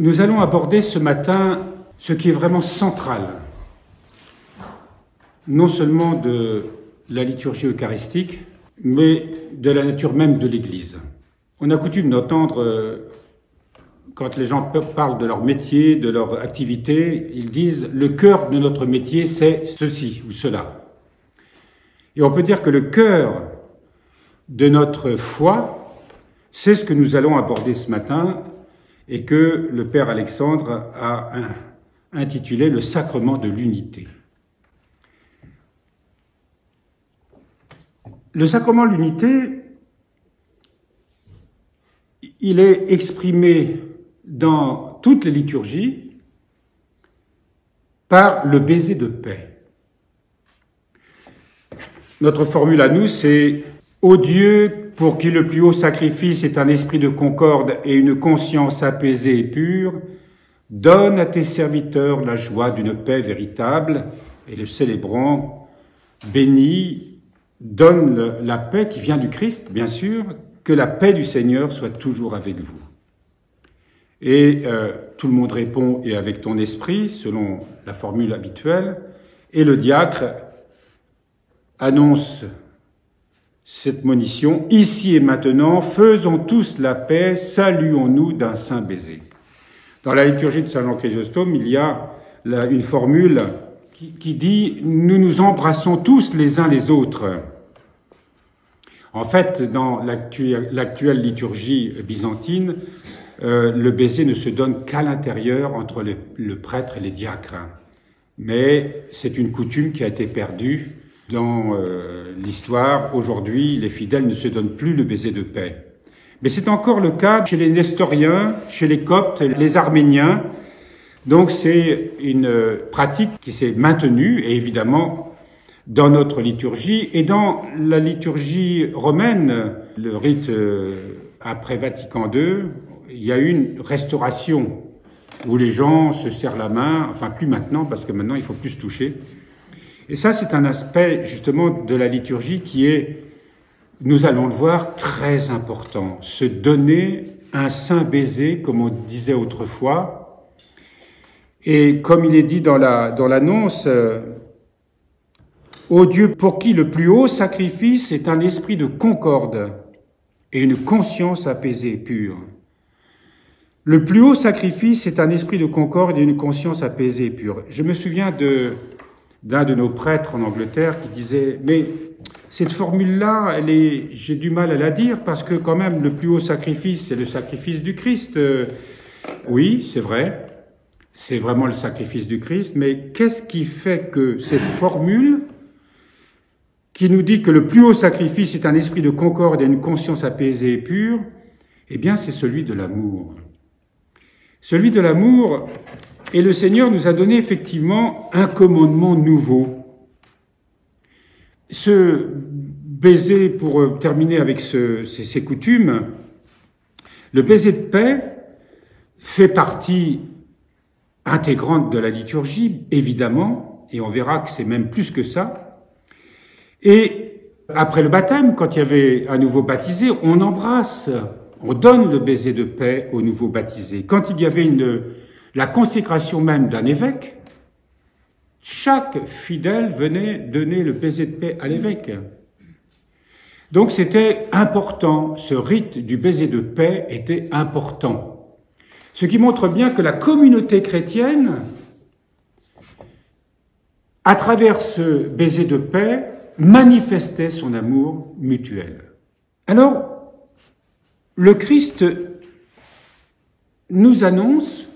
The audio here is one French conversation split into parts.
Nous allons aborder ce matin ce qui est vraiment central, non seulement de la liturgie eucharistique, mais de la nature même de l'Église. On a coutume d'entendre, quand les gens parlent de leur métier, de leur activité, ils disent « le cœur de notre métier, c'est ceci ou cela ». Et on peut dire que le cœur de notre foi, c'est ce que nous allons aborder ce matin et que le Père Alexandre a intitulé « le sacrement de l'unité ». Le sacrement de l'unité, il est exprimé dans toutes les liturgies par le baiser de paix. Notre formule à nous, c'est « Ô Dieu, pour qui le plus haut sacrifice est un esprit de concorde et une conscience apaisée et pure, donne à tes serviteurs la joie d'une paix véritable, et le célébrant, bénis, donne la paix qui vient du Christ, bien sûr, que la paix du Seigneur soit toujours avec vous. » Et tout le monde répond « et avec ton esprit », selon la formule habituelle, et le diacre annonce cette monition « Ici et maintenant, faisons tous la paix, saluons-nous d'un saint baiser ». Dans la liturgie de Saint Jean Chrysostome, il y a une formule qui dit « Nous nous embrassons tous les uns les autres ». En fait, dans l'actuelle liturgie byzantine, le baiser ne se donne qu'à l'intérieur entre le prêtre et les diacres. Mais c'est une coutume qui a été perdue dans l'histoire. Aujourd'hui, les fidèles ne se donnent plus le baiser de paix. Mais c'est encore le cas chez les Nestoriens, chez les Coptes, les Arméniens. Donc c'est une pratique qui s'est maintenue, et évidemment, dans notre liturgie et dans la liturgie romaine, le rite après Vatican II, il y a eu une restauration où les gens se serrent la main, enfin plus maintenant, parce que maintenant il faut plus se toucher. Et ça, c'est un aspect justement de la liturgie qui est, nous allons le voir, très important. Se donner un saint baiser, comme on disait autrefois. Et comme il est dit dans l'annonce, « Ô Dieu, pour qui le plus haut sacrifice est un esprit de concorde et une conscience apaisée et pure. » Le plus haut sacrifice est un esprit de concorde et une conscience apaisée et pure. Je me souviens d'un de nos prêtres en Angleterre qui disait « Mais cette formule-là, j'ai du mal à la dire parce que quand même le plus haut sacrifice, c'est le sacrifice du Christ. » Oui, c'est vrai, c'est vraiment le sacrifice du Christ, mais qu'est-ce qui fait que cette formule qui nous dit que le plus haut sacrifice est un esprit de concorde et une conscience apaisée et pure, eh bien c'est celui de l'amour. Celui de l'amour, et le Seigneur nous a donné effectivement un commandement nouveau. Ce baiser, pour terminer avec ces coutumes, le baiser de paix fait partie intégrante de la liturgie, évidemment, et on verra que c'est même plus que ça. Et après le baptême, quand il y avait un nouveau baptisé, on embrasse, on donne le baiser de paix au nouveau baptisé. Quand il y avait la consécration même d'un évêque, chaque fidèle venait donner le baiser de paix à l'évêque. Donc c'était important, ce rite du baiser de paix était important. Ce qui montre bien que la communauté chrétienne, à travers ce baiser de paix, manifestait son amour mutuel. Alors, le Christ nous annonce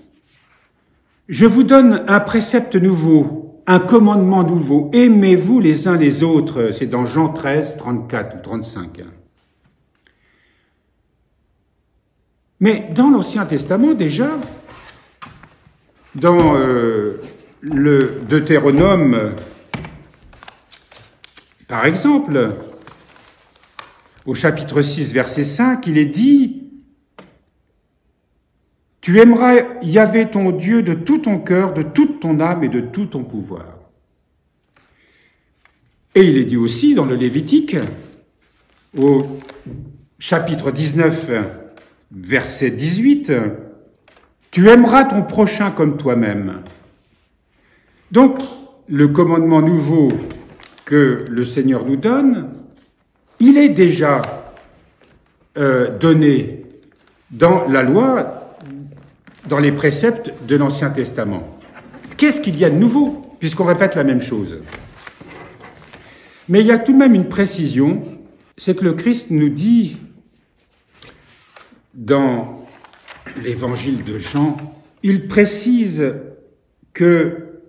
« Je vous donne un précepte nouveau, un commandement nouveau, aimez-vous les uns les autres », c'est dans Jean 13, 34 ou 35. Mais dans l'Ancien Testament déjà, dans le Deutéronome, par exemple, au chapitre 6, verset 5, il est dit « Tu aimeras Yahvé ton Dieu de tout ton cœur, de toute ton âme et de tout ton pouvoir. » Et il est dit aussi dans le Lévitique, au chapitre 19, verset 18, Tu aimeras ton prochain comme toi-même. Donc, le commandement nouveau que le Seigneur nous donne, il est déjà donné dans la loi, dans les préceptes de l'Ancien Testament. Qu'est-ce qu'il y a de nouveau, puisqu'on répète la même chose? Mais il y a tout de même une précision, c'est que le Christ nous dit dans l'évangile de Jean, il précise que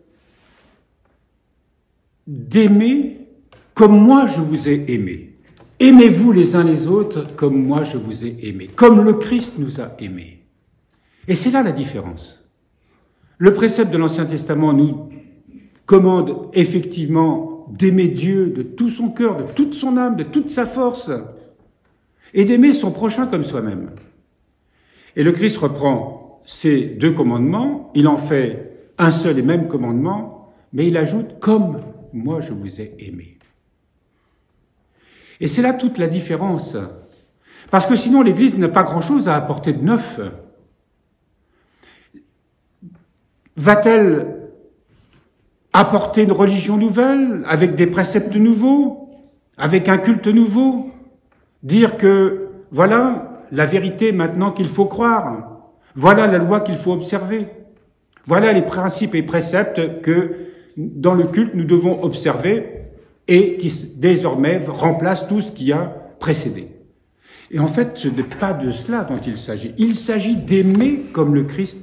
d'aimer comme moi je vous ai aimé. Aimez-vous les uns les autres comme moi je vous ai aimé, comme le Christ nous a aimés. Et c'est là la différence. Le précepte de l'Ancien Testament nous commande effectivement d'aimer Dieu de tout son cœur, de toute son âme, de toute sa force, et d'aimer son prochain comme soi-même. Et le Christ reprend ces deux commandements, il en fait un seul et même commandement, mais il ajoute « comme moi je vous ai aimé ». Et c'est là toute la différence, parce que sinon l'Église n'a pas grand-chose à apporter de neuf. Va-t-elle apporter une religion nouvelle, avec des préceptes nouveaux, avec un culte nouveau, dire que voilà la vérité maintenant qu'il faut croire, voilà la loi qu'il faut observer, voilà les principes et préceptes que dans le culte nous devons observer et qui désormais remplacent tout ce qui a précédé. Et en fait, ce n'est pas de cela dont il s'agit. Il s'agit d'aimer comme le Christ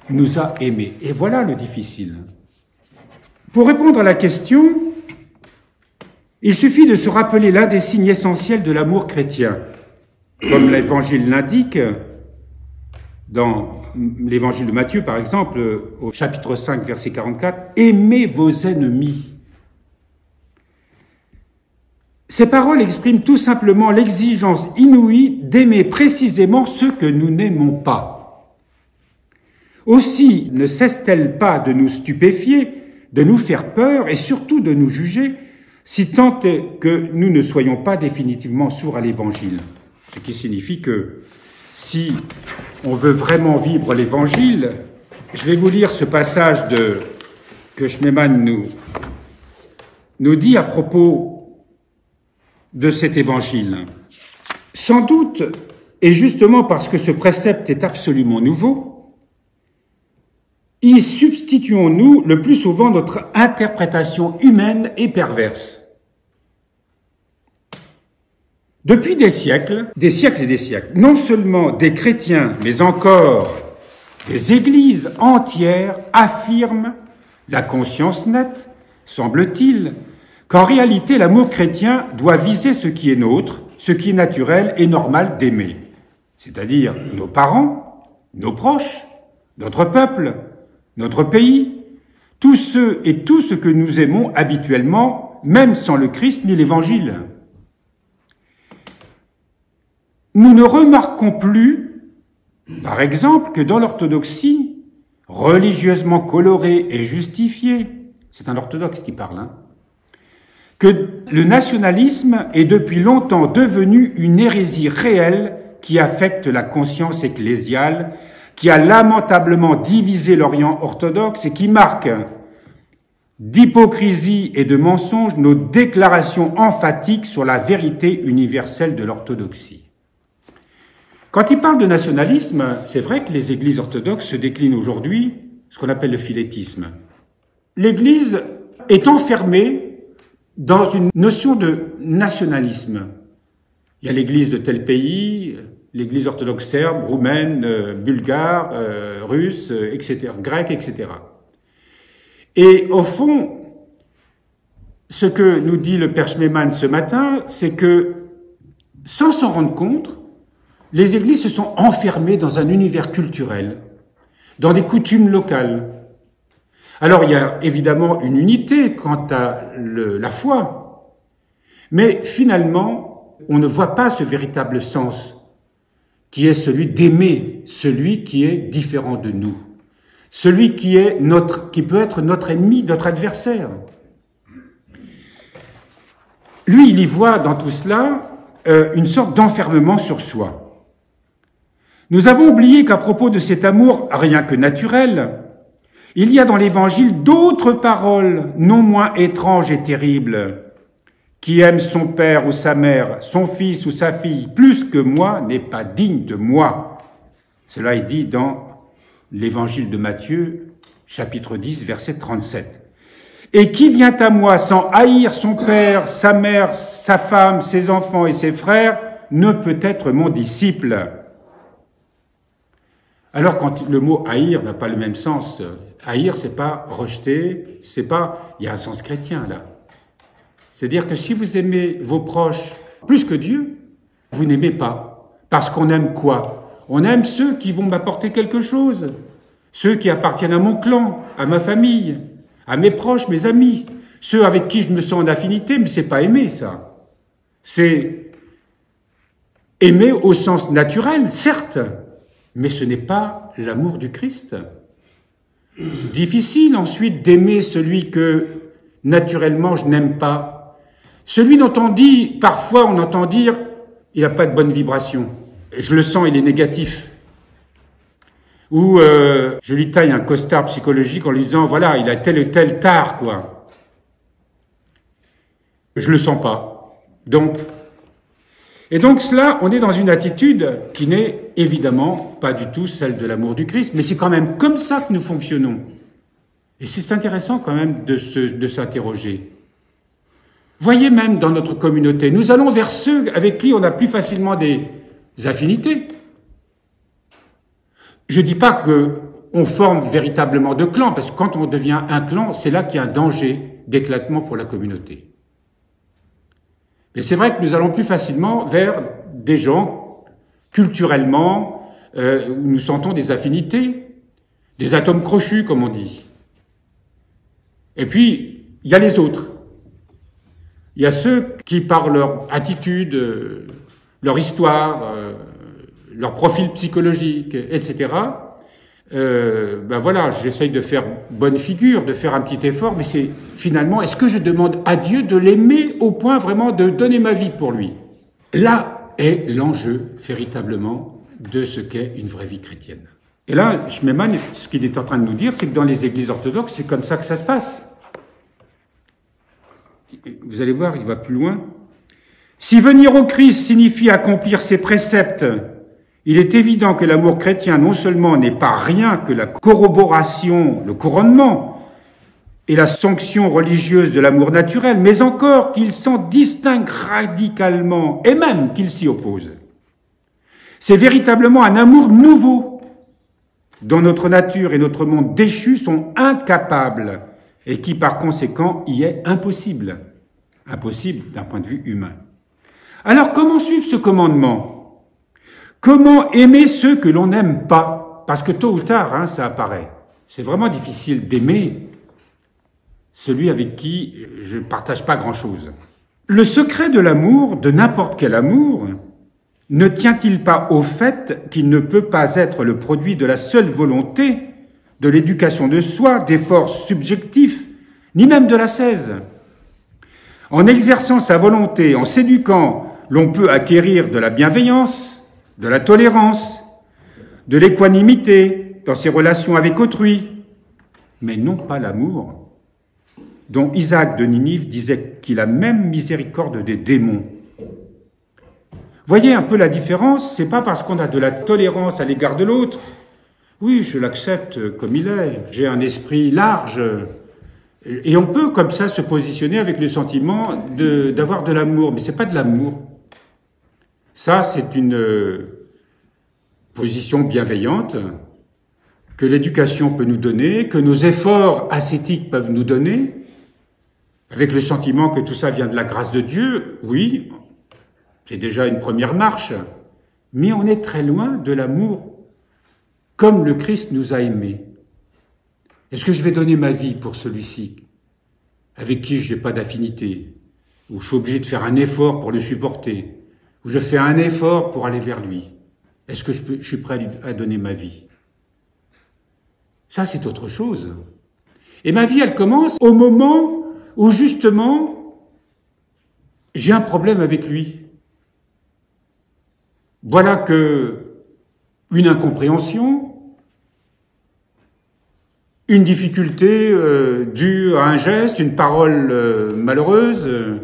nous a aimés. Et voilà le difficile. Pour répondre à la question, il suffit de se rappeler l'un des signes essentiels de l'amour chrétien. Comme l'Évangile l'indique, dans l'Évangile de Matthieu, par exemple, au chapitre 5, verset 44, « Aimez vos ennemis ». Ces paroles expriment tout simplement l'exigence inouïe d'aimer précisément ceux que nous n'aimons pas. Aussi ne cesse-t-elle pas de nous stupéfier, de nous faire peur et surtout de nous juger, si tant est que nous ne soyons pas définitivement sourds à l'Évangile. Ce qui signifie que si on veut vraiment vivre l'Évangile, je vais vous lire ce passage que Schmemann nous dit à propos de cet Évangile. Sans doute, et justement parce que ce précepte est absolument nouveau, y substituons-nous le plus souvent notre interprétation humaine et perverse. Depuis des siècles et des siècles, non seulement des chrétiens, mais encore des églises entières affirment la conscience nette, semble-t-il, qu'en réalité l'amour chrétien doit viser ce qui est nôtre, ce qui est naturel et normal d'aimer, c'est-à-dire nos parents, nos proches, notre peuple, notre pays, tous ceux et tout ce que nous aimons habituellement, même sans le Christ ni l'Évangile. Nous ne remarquons plus, par exemple, que dans l'orthodoxie, religieusement colorée et justifiée, c'est un orthodoxe qui parle, que le nationalisme est depuis longtemps devenu une hérésie réelle qui affecte la conscience ecclésiale, qui a lamentablement divisé l'Orient orthodoxe et qui marque d'hypocrisie et de mensonge nos déclarations emphatiques sur la vérité universelle de l'orthodoxie. Quand il parle de nationalisme, c'est vrai que les églises orthodoxes se déclinent aujourd'hui ce qu'on appelle le philétisme. L'Église est enfermée dans une notion de nationalisme. Il y a l'Église de tel pays, l'Église orthodoxe serbe, roumaine, bulgare, russe, etc., grecque, etc. Et au fond, ce que nous dit le père Schmemann ce matin, c'est que, sans s'en rendre compte, les églises se sont enfermées dans un univers culturel, dans des coutumes locales. Alors, il y a évidemment une unité quant à la foi, mais finalement, on ne voit pas ce véritable sens qui est celui d'aimer celui qui est différent de nous, celui qui peut être notre ennemi, notre adversaire. Lui, il y voit dans tout cela une sorte d'enfermement sur soi. Nous avons oublié qu'à propos de cet amour rien que naturel, il y a dans l'Évangile d'autres paroles non moins étranges et terribles. Qui aime son père ou sa mère, son fils ou sa fille plus que moi n'est pas digne de moi. Cela est dit dans l'Évangile de Matthieu, chapitre 10, verset 37. Et qui vient à moi sans haïr son père, sa mère, sa femme, ses enfants et ses frères, ne peut être mon disciple. Alors quand le mot haïr n'a pas le même sens, haïr c'est pas rejeter, c'est pas, il y a un sens chrétien là. C'est-à-dire que si vous aimez vos proches plus que Dieu, vous n'aimez pas. Parce qu'on aime quoi? On aime ceux qui vont m'apporter quelque chose, ceux qui appartiennent à mon clan, à ma famille, à mes proches, mes amis, ceux avec qui je me sens en affinité, mais c'est pas aimer ça. C'est aimer au sens naturel, certes, mais ce n'est pas l'amour du Christ. Difficile ensuite d'aimer celui que naturellement je n'aime pas. Celui dont on dit, parfois on entend dire, il n'a pas de bonne vibration. Je le sens, il est négatif. Ou je lui taille un costard psychologique en lui disant, voilà, il a tel et tel tard, quoi. Je le sens pas. Et donc cela, on est dans une attitude qui n'est évidemment pas du tout celle de l'amour du Christ, mais c'est quand même comme ça que nous fonctionnons. Et c'est intéressant quand même de s'interroger. Voyez même dans notre communauté, nous allons vers ceux avec qui on a plus facilement des affinités. Je ne dis pas qu'on forme véritablement de clans, parce que quand on devient un clan, c'est là qu'il y a un danger d'éclatement pour la communauté. Mais c'est vrai que nous allons plus facilement vers des gens, culturellement, où nous sentons des affinités, des atomes crochus, comme on dit. Et puis, il y a les autres. Il y a ceux qui, par leur attitude, leur histoire, leur profil psychologique, etc., ben voilà, j'essaye de faire bonne figure, de faire un petit effort, mais c'est finalement, est-ce que je demande à Dieu de l'aimer au point vraiment de donner ma vie pour lui? Là est l'enjeu, véritablement, de ce qu'est une vraie vie chrétienne. Et là, Schmemann, ce qu'il est en train de nous dire, c'est que dans les églises orthodoxes, c'est comme ça que ça se passe. Vous allez voir, il va plus loin. Si venir au Christ signifie accomplir ses préceptes, il est évident que l'amour chrétien non seulement n'est pas rien que la corroboration, le couronnement et la sanction religieuse de l'amour naturel, mais encore qu'il s'en distingue radicalement et même qu'il s'y oppose. C'est véritablement un amour nouveau dont notre nature et notre monde déchu sont incapables et qui par conséquent y est impossible. Impossible d'un point de vue humain. Alors comment suivre ce commandement? Comment aimer ceux que l'on n'aime pas? Parce que tôt ou tard, ça apparaît. C'est vraiment difficile d'aimer celui avec qui je ne partage pas grand-chose. Le secret de l'amour, de n'importe quel amour, ne tient-il pas au fait qu'il ne peut pas être le produit de la seule volonté, de l'éducation de soi, d'efforts subjectifs, ni même de l'ascèse? En exerçant sa volonté, en s'éduquant, l'on peut acquérir de la bienveillance, de la tolérance, de l'équanimité dans ses relations avec autrui, mais non pas l'amour, dont Isaac de Ninive disait qu'il a même miséricorde des démons. Voyez un peu la différence, c'est pas parce qu'on a de la tolérance à l'égard de l'autre. Oui, je l'accepte comme il est, j'ai un esprit large, et on peut comme ça se positionner avec le sentiment d'avoir de l'amour, mais c'est pas de l'amour. Ça, c'est une position bienveillante que l'éducation peut nous donner, que nos efforts ascétiques peuvent nous donner, avec le sentiment que tout ça vient de la grâce de Dieu. Oui, c'est déjà une première marche, mais on est très loin de l'amour comme le Christ nous a aimés. Est-ce que je vais donner ma vie pour celui-ci, avec qui je n'ai pas d'affinité, où je suis obligé de faire un effort pour le supporter, où je fais un effort pour aller vers lui? Est-ce que je suis prêt à donner ma vie? Ça, c'est autre chose. Et ma vie, elle commence au moment où, justement, j'ai un problème avec lui. Voilà que une incompréhension, une difficulté due à un geste, une parole malheureuse,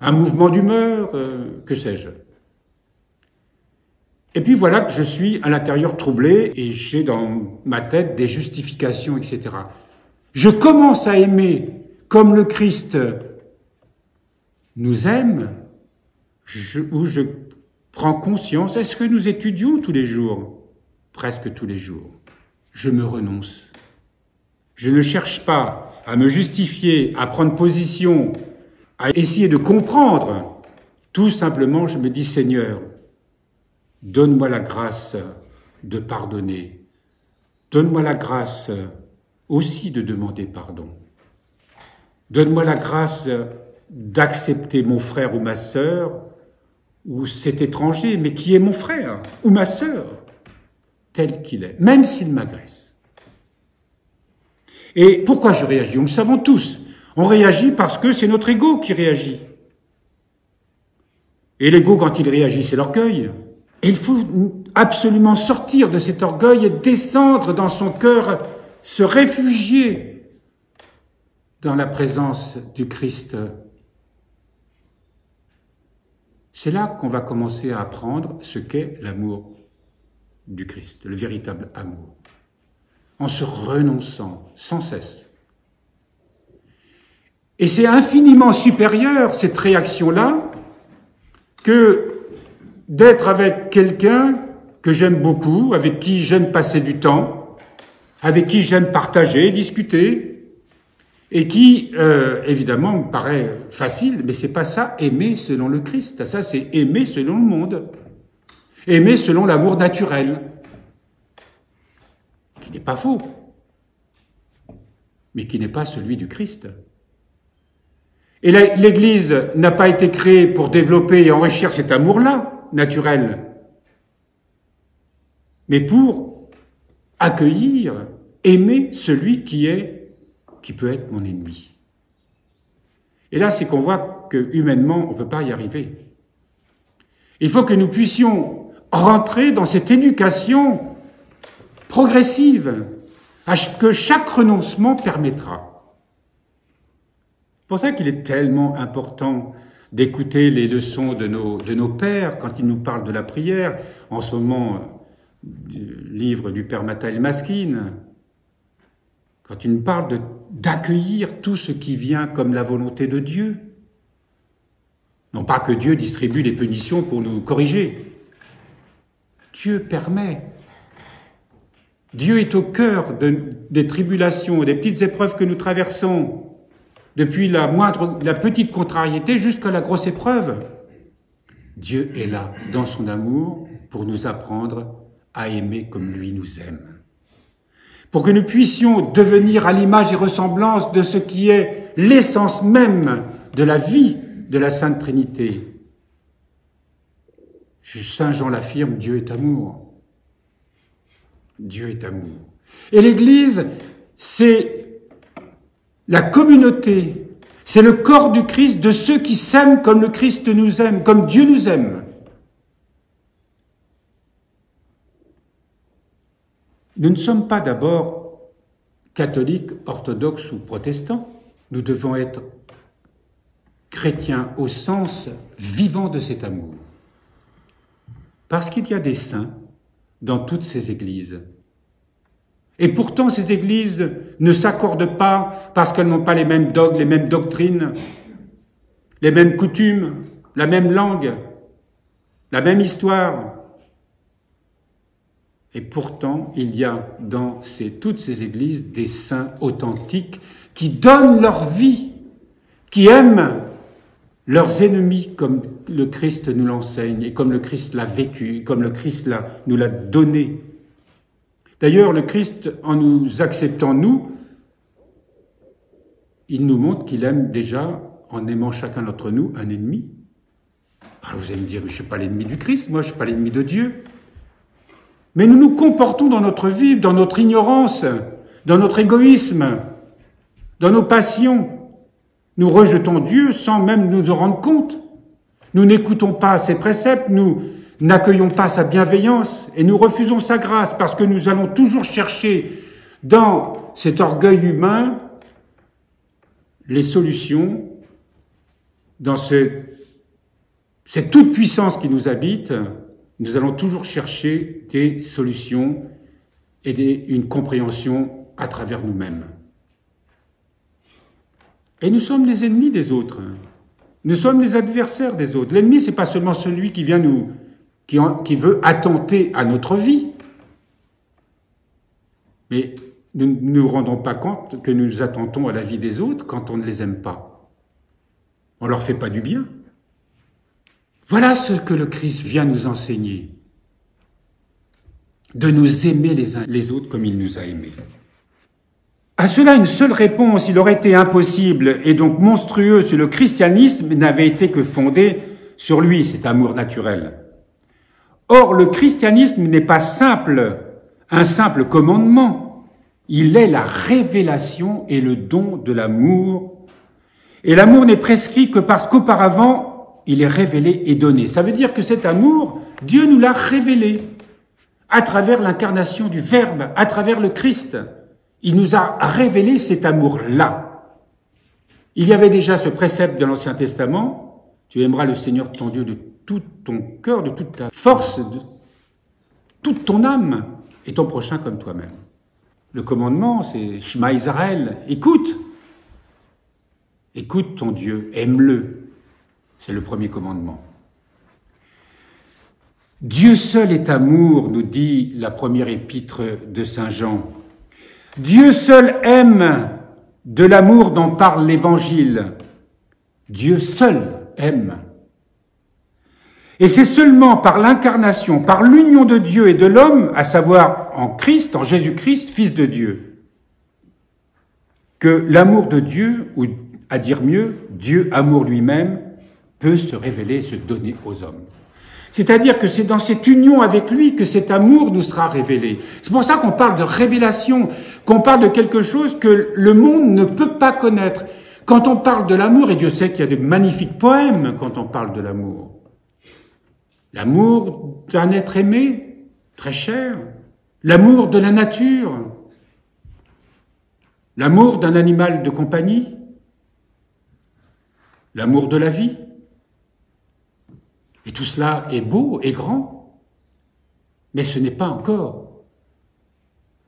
un mouvement d'humeur, que sais-je. Et puis voilà que je suis à l'intérieur troublé et j'ai dans ma tête des justifications, etc. Je commence à aimer comme le Christ nous aime, où je prends conscience. Est-ce que nous étudions tous les jours? Presque tous les jours. Je me renonce. Je ne cherche pas à me justifier, à prendre position, à essayer de comprendre. Tout simplement, je me dis, Seigneur, donne-moi la grâce de pardonner. Donne-moi la grâce aussi de demander pardon. Donne-moi la grâce d'accepter mon frère ou ma sœur, ou cet étranger, mais qui est mon frère ou ma sœur, tel qu'il est, même s'il m'agresse. Et pourquoi je réagis? Nous le savons tous. On réagit parce que c'est notre ego qui réagit. Et l'ego, quand il réagit, c'est l'orgueil. Et il faut absolument sortir de cet orgueil et descendre dans son cœur, se réfugier dans la présence du Christ. C'est là qu'on va commencer à apprendre ce qu'est l'amour du Christ, le véritable amour, en se renonçant sans cesse. Et c'est infiniment supérieur, cette réaction-là, que d'être avec quelqu'un que j'aime beaucoup, avec qui j'aime passer du temps, avec qui j'aime partager, discuter, et qui, évidemment, me paraît facile, mais c'est pas ça, aimer selon le Christ. Ça, c'est aimer selon le monde. Aimer selon l'amour naturel, qui n'est pas faux, mais qui n'est pas celui du Christ. Et l'Église n'a pas été créée pour développer et enrichir cet amour-là, naturel, mais pour accueillir, aimer celui qui peut être mon ennemi. Et là, c'est qu'on voit que humainement, on ne peut pas y arriver. Il faut que nous puissions rentrer dans cette éducation progressive que chaque renoncement permettra. C'est pour ça qu'il est tellement important d'écouter les leçons de nos pères quand ils nous parlent de la prière. En ce moment, du livre du père Mathaël Maskine, quand il nous parle d'accueillir tout ce qui vient comme la volonté de Dieu. Non pas que Dieu distribue les punitions pour nous corriger. Dieu permet. Dieu est au cœur des tribulations, des petites épreuves que nous traversons, depuis la petite contrariété jusqu'à la grosse épreuve. Dieu est là, dans son amour, pour nous apprendre à aimer comme lui nous aime. Pour que nous puissions devenir à l'image et ressemblance de ce qui est l'essence même de la vie de la Sainte Trinité. Saint Jean l'affirme, Dieu est amour. Dieu est amour. Et l'Église, c'est la communauté, c'est le corps du Christ, de ceux qui s'aiment comme le Christ nous aime, comme Dieu nous aime. Nous ne sommes pas d'abord catholiques, orthodoxes ou protestants. Nous devons être chrétiens au sens vivant de cet amour. Parce qu'il y a des saints dans toutes ces églises. Et pourtant, ces églises ne s'accordent pas parce qu'elles n'ont pas les mêmes dogmes, les mêmes doctrines, les mêmes coutumes, la même langue, la même histoire. Et pourtant, il y a dans toutes ces églises des saints authentiques qui donnent leur vie, qui aiment leurs ennemis comme le Christ nous l'enseigne et comme le Christ l'a vécu, et comme le Christ nous l'a donné. D'ailleurs, le Christ, en nous acceptant nous, il nous montre qu'il aime déjà, en aimant chacun d'entre nous, un ennemi. Alors vous allez me dire, mais je ne suis pas l'ennemi du Christ, moi je ne suis pas l'ennemi de Dieu. Mais nous nous comportons dans notre vie, dans notre ignorance, dans notre égoïsme, dans nos passions. Nous rejetons Dieu sans même nous en rendre compte. Nous n'écoutons pas ses préceptes, nous n'accueillons pas sa bienveillance et nous refusons sa grâce parce que nous allons toujours chercher dans cet orgueil humain les solutions, dans cette toute-puissance qui nous habite, nous allons toujours chercher des solutions et une compréhension à travers nous-mêmes. Et nous sommes les ennemis des autres. Nous sommes les adversaires des autres. L'ennemi, c'est pas seulement celui qui vient qui veut attenter à notre vie. Mais nous ne nous rendons pas compte que nous attentons à la vie des autres quand on ne les aime pas. On leur fait pas du bien. Voilà ce que le Christ vient nous enseigner. De nous aimer les uns les autres comme il nous a aimés. À cela, une seule réponse, il aurait été impossible et donc monstrueux si le christianisme n'avait été que fondé sur lui, cet amour naturel. Or, le christianisme n'est pas un simple commandement. Il est la révélation et le don de l'amour. Et l'amour n'est prescrit que parce qu'auparavant, il est révélé et donné. Ça veut dire que cet amour, Dieu nous l'a révélé à travers l'incarnation du Verbe, à travers le Christ. Il nous a révélé cet amour-là. Il y avait déjà ce précepte de l'Ancien Testament, tu aimeras le Seigneur ton Dieu de tout ton cœur, de toute ta force, de toute ton âme, et ton prochain comme toi-même. Le commandement, c'est Shema Israël, écoute. Écoute ton Dieu, aime-le. C'est le premier commandement. Dieu seul est amour, nous dit la première épître de Saint Jean. Dieu seul aime, de l'amour dont parle l'Évangile. Dieu seul aime. Et c'est seulement par l'incarnation, par l'union de Dieu et de l'homme, à savoir en Christ, en Jésus-Christ, Fils de Dieu, que l'amour de Dieu, ou à dire mieux, Dieu amour lui-même, peut se révéler et se donner aux hommes. C'est-à-dire que c'est dans cette union avec lui que cet amour nous sera révélé. C'est pour ça qu'on parle de révélation, qu'on parle de quelque chose que le monde ne peut pas connaître. Quand on parle de l'amour, et Dieu sait qu'il y a de magnifiques poèmes quand on parle de l'amour. L'amour d'un être aimé, très cher. L'amour de la nature. L'amour d'un animal de compagnie. L'amour de la vie. Et tout cela est beau et grand, mais ce n'est pas encore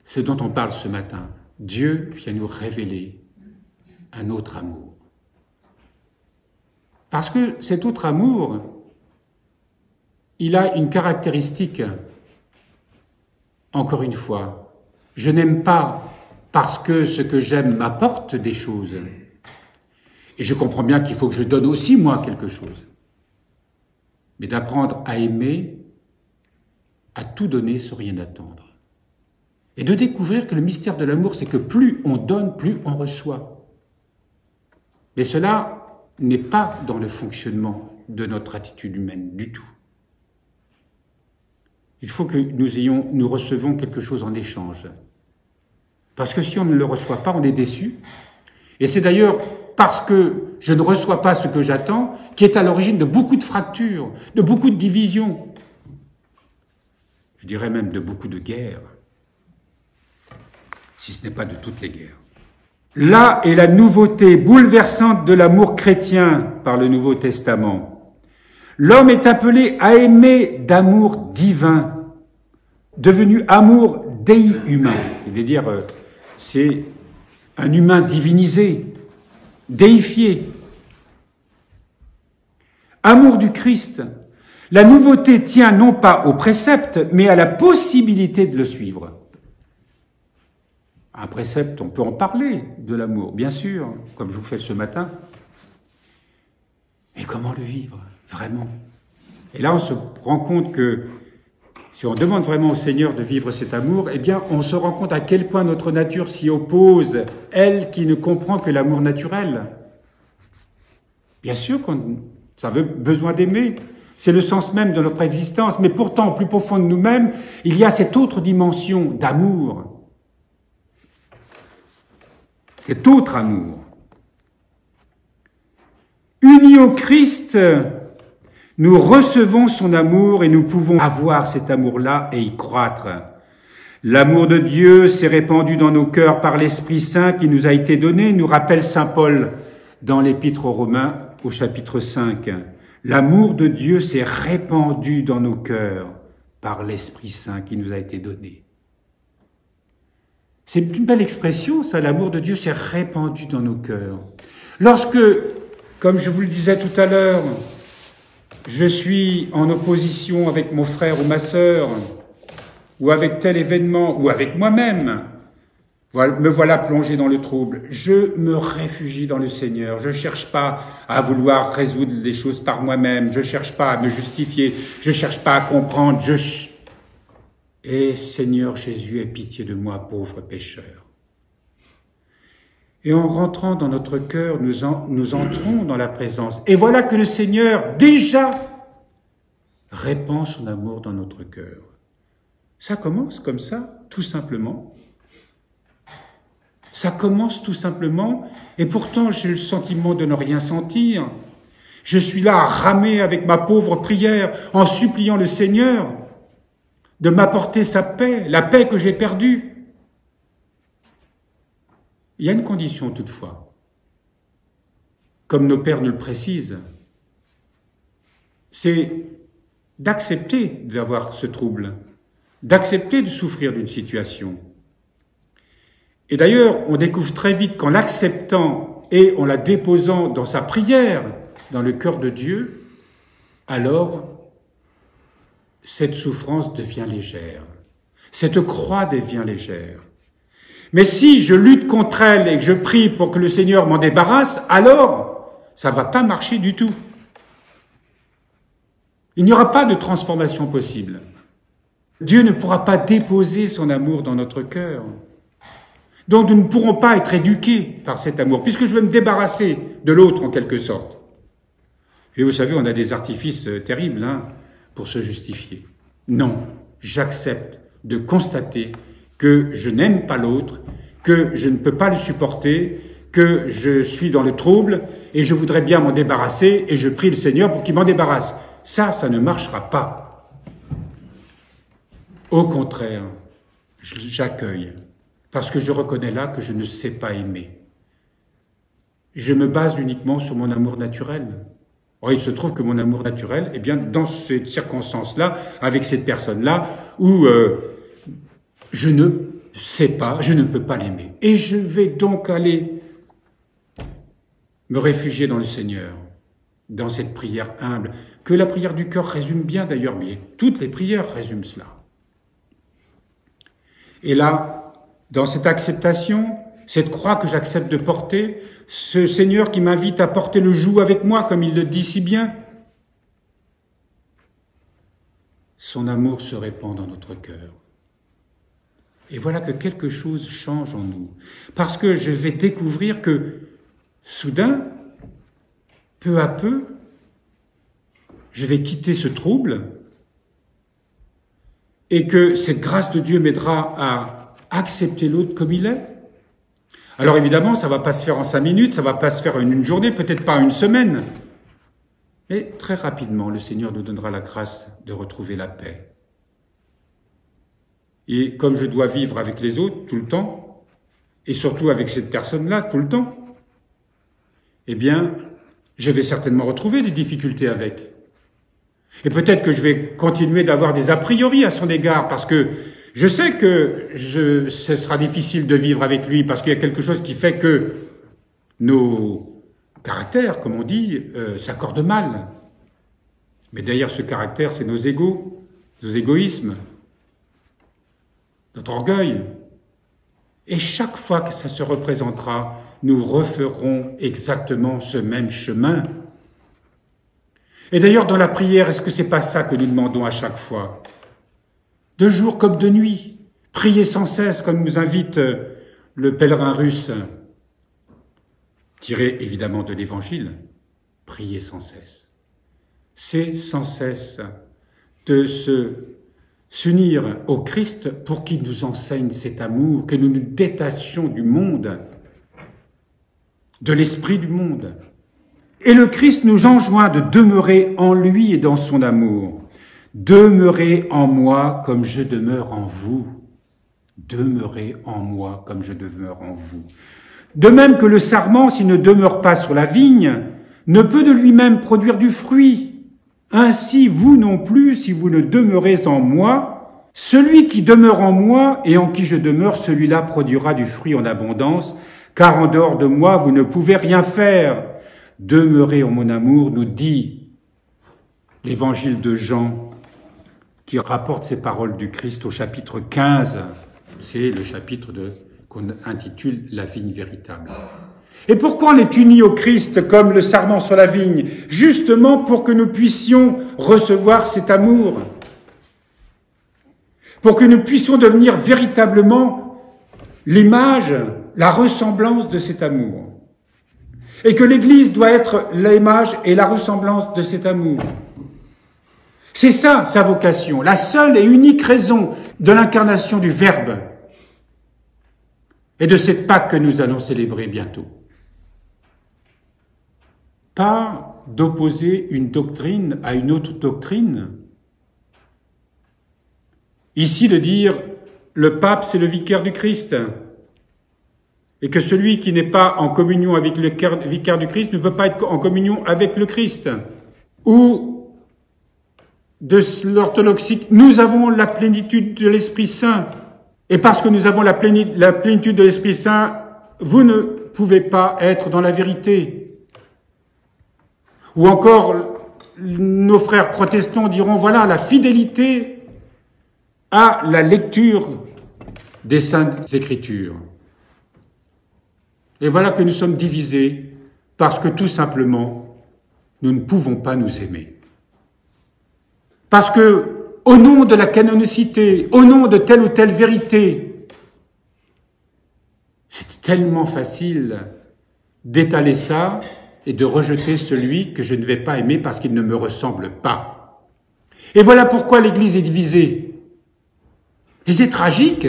ce dont on parle ce matin. Dieu vient nous révéler un autre amour. Parce que cet autre amour, il a une caractéristique, encore une fois, je n'aime pas parce que ce que j'aime m'apporte des choses. Et je comprends bien qu'il faut que je donne aussi, moi, quelque chose. Mais d'apprendre à aimer, à tout donner sans rien attendre. Et de découvrir que le mystère de l'amour, c'est que plus on donne, plus on reçoit. Mais cela n'est pas dans le fonctionnement de notre attitude humaine du tout. Il faut que nous recevons quelque chose en échange. Parce que si on ne le reçoit pas, on est déçu. Et c'est d'ailleurs parce que je ne reçois pas ce que j'attends, qui est à l'origine de beaucoup de fractures, de beaucoup de divisions, je dirais même de beaucoup de guerres, si ce n'est pas de toutes les guerres. Là est la nouveauté bouleversante de l'amour chrétien par le Nouveau Testament. L'homme est appelé à aimer d'amour divin, devenu amour dei humain, c'est-à-dire c'est un humain divinisé, déifié. Amour du Christ. La nouveauté tient non pas au précepte, mais à la possibilité de le suivre. Un précepte, on peut en parler de l'amour, bien sûr, comme je vous fais ce matin. Mais comment le vivre, vraiment? Et là, on se rend compte que si on demande vraiment au Seigneur de vivre cet amour, eh bien, on se rend compte à quel point notre nature s'y oppose, elle qui ne comprend que l'amour naturel. Bien sûr qu'on a besoin d'aimer, c'est le sens même de notre existence, mais pourtant, au plus profond de nous-mêmes, il y a cette autre dimension d'amour. Cet autre amour. Unis au Christ, nous recevons son amour et nous pouvons avoir cet amour-là et y croître. L'amour de Dieu s'est répandu dans nos cœurs par l'Esprit Saint qui nous a été donné, nous rappelle saint Paul dans l'Épître aux Romains au chapitre 5. L'amour de Dieu s'est répandu dans nos cœurs par l'Esprit Saint qui nous a été donné. C'est une belle expression, ça, l'amour de Dieu s'est répandu dans nos cœurs. Lorsque, comme je vous le disais tout à l'heure, je suis en opposition avec mon frère ou ma sœur, ou avec tel événement, ou avec moi-même, me voilà plongé dans le trouble. Je me réfugie dans le Seigneur. Je ne cherche pas à vouloir résoudre les choses par moi-même. Je ne cherche pas à me justifier. Je ne cherche pas à comprendre. Et Seigneur Jésus, aie pitié de moi, pauvre pécheur. Et en rentrant dans notre cœur, nous entrons dans la présence. Et voilà que le Seigneur, déjà, répand son amour dans notre cœur. Ça commence comme ça, tout simplement. Ça commence tout simplement, et pourtant j'ai le sentiment de ne rien sentir. Je suis là à ramer avec ma pauvre prière, en suppliant le Seigneur de m'apporter sa paix, la paix que j'ai perdue. Il y a une condition toutefois, comme nos pères nous le précisent, c'est d'accepter d'avoir ce trouble, d'accepter de souffrir d'une situation. Et d'ailleurs, on découvre très vite qu'en l'acceptant et en la déposant dans sa prière, dans le cœur de Dieu, alors cette souffrance devient légère, cette croix devient légère. Mais si je lutte contre elle et que je prie pour que le Seigneur m'en débarrasse, alors ça ne va pas marcher du tout. Il n'y aura pas de transformation possible. Dieu ne pourra pas déposer son amour dans notre cœur. Donc nous ne pourrons pas être éduqués par cet amour, puisque je veux me débarrasser de l'autre en quelque sorte. Et vous savez, on a des artifices terribles pour se justifier. Non, j'accepte de constater que je n'aime pas l'autre, que je ne peux pas le supporter, que je suis dans le trouble et je voudrais bien m'en débarrasser et je prie le Seigneur pour qu'il m'en débarrasse. Ça ne marchera pas. Au contraire, j'accueille, parce que je reconnais là que je ne sais pas aimer. Je me base uniquement sur mon amour naturel. Or, il se trouve que mon amour naturel, eh bien, dans cette circonstance-là, avec cette personne-là, où je ne sais pas, je ne peux pas l'aimer. Et je vais donc aller me réfugier dans le Seigneur, dans cette prière humble, que la prière du cœur résume bien d'ailleurs, mais toutes les prières résument cela. Et là, dans cette acceptation, cette croix que j'accepte de porter, ce Seigneur qui m'invite à porter le joug avec moi, comme il le dit si bien, son amour se répand dans notre cœur. Et voilà que quelque chose change en nous, parce que je vais découvrir que, soudain, peu à peu, je vais quitter ce trouble, et que cette grâce de Dieu m'aidera à accepter l'autre comme il est. Alors évidemment, ça ne va pas se faire en 5 minutes, ça ne va pas se faire en une journée, peut-être pas en une semaine. Mais très rapidement, le Seigneur nous donnera la grâce de retrouver la paix. Et comme je dois vivre avec les autres tout le temps, et surtout avec cette personne-là tout le temps, eh bien, je vais certainement retrouver des difficultés avec. Et peut-être que je vais continuer d'avoir des a priori à son égard, parce que je sais que ce sera difficile de vivre avec lui, parce qu'il y a quelque chose qui fait que nos caractères, comme on dit, s'accordent mal. Mais derrière ce caractère, c'est nos égos, nos égoïsmes, notre orgueil. Et chaque fois que ça se représentera, nous referons exactement ce même chemin. Et d'ailleurs, dans la prière, est-ce que c'est pas ça que nous demandons à chaque fois? De jour comme de nuit, prier sans cesse, comme nous invite le pèlerin russe, tiré évidemment de l'Évangile, prier sans cesse. C'est sans cesse de s'unir au Christ pour qu'il nous enseigne cet amour, que nous nous détachions du monde, de l'esprit du monde, Et le Christ nous enjoint de demeurer en lui et dans son amour. Demeurez en moi comme je demeure en vous. Demeurez en moi comme je demeure en vous. De même que le sarment, s'il ne demeure pas sur la vigne, ne peut de lui-même produire du fruit. Ainsi, vous non plus, si vous ne demeurez en moi, celui qui demeure en moi et en qui je demeure, celui-là produira du fruit en abondance, car en dehors de moi, vous ne pouvez rien faire. Demeurez en mon amour, nous dit l'évangile de Jean, qui rapporte ces paroles du Christ au chapitre 15. C'est le chapitre qu'on intitule « La vigne véritable ». Et pourquoi on est unis au Christ comme le sarment sur la vigne? Justement pour que nous puissions recevoir cet amour. Pour que nous puissions devenir véritablement l'image, la ressemblance de cet amour. Et que l'Église doit être l'image et la ressemblance de cet amour. C'est ça, sa vocation, la seule et unique raison de l'incarnation du Verbe et de cette Pâque que nous allons célébrer bientôt. Pas d'opposer une doctrine à une autre doctrine. Ici, de dire le pape, c'est le vicaire du Christ, et que celui qui n'est pas en communion avec le vicaire du Christ ne peut pas être en communion avec le Christ. Ou de l'orthodoxie, nous avons la plénitude de l'Esprit Saint, et parce que nous avons la plénitude de l'Esprit Saint, vous ne pouvez pas être dans la vérité. Ou encore, nos frères protestants diront, voilà, la fidélité à la lecture des Saintes Écritures. Et voilà que nous sommes divisés parce que tout simplement, nous ne pouvons pas nous aimer. Parce que, au nom de la canonicité, au nom de telle ou telle vérité, c'est tellement facile d'étaler ça et de rejeter celui que je ne vais pas aimer parce qu'il ne me ressemble pas. Et voilà pourquoi l'Église est divisée. Et c'est tragique,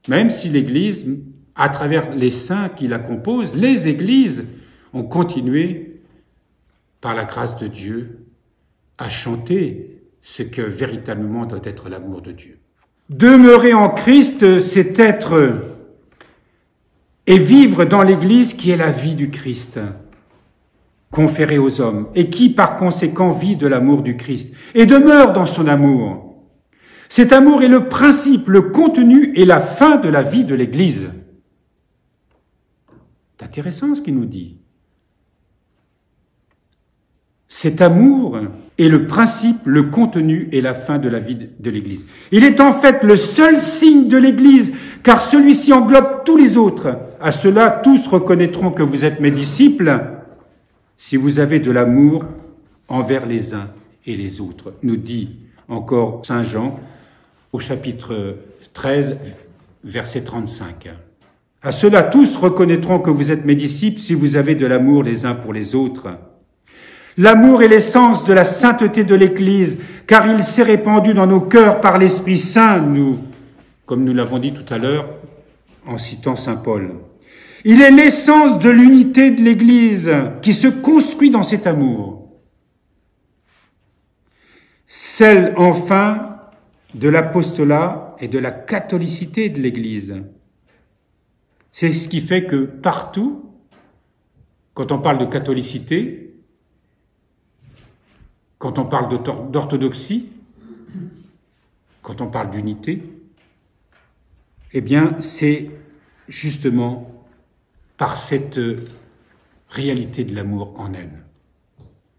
même si l'Église, à travers les saints qui la composent, les Églises ont continué, par la grâce de Dieu, à chanter ce que véritablement doit être l'amour de Dieu. Demeurer en Christ, c'est être et vivre dans l'Église qui est la vie du Christ, conférée aux hommes, et qui par conséquent vit de l'amour du Christ, et demeure dans son amour. Cet amour est le principe, le contenu et la fin de la vie de l'Église. C'est intéressant ce qu'il nous dit. Cet amour est le principe, le contenu et la fin de la vie de l'Église. Il est en fait le seul signe de l'Église, car celui-ci englobe tous les autres. À cela, tous reconnaîtront que vous êtes mes disciples si vous avez de l'amour envers les uns et les autres, nous dit encore Saint Jean au chapitre 13, verset 35. À cela, tous reconnaîtront que vous êtes mes disciples si vous avez de l'amour les uns pour les autres. L'amour est l'essence de la sainteté de l'Église, car il s'est répandu dans nos cœurs par l'Esprit Saint, comme nous l'avons dit tout à l'heure en citant saint Paul. Il est l'essence de l'unité de l'Église qui se construit dans cet amour. Celle, enfin, de l'apostolat et de la catholicité de l'Église. C'est ce qui fait que partout, quand on parle de catholicité, quand on parle d'orthodoxie, quand on parle d'unité, eh bien, c'est justement par cette réalité de l'amour en elle.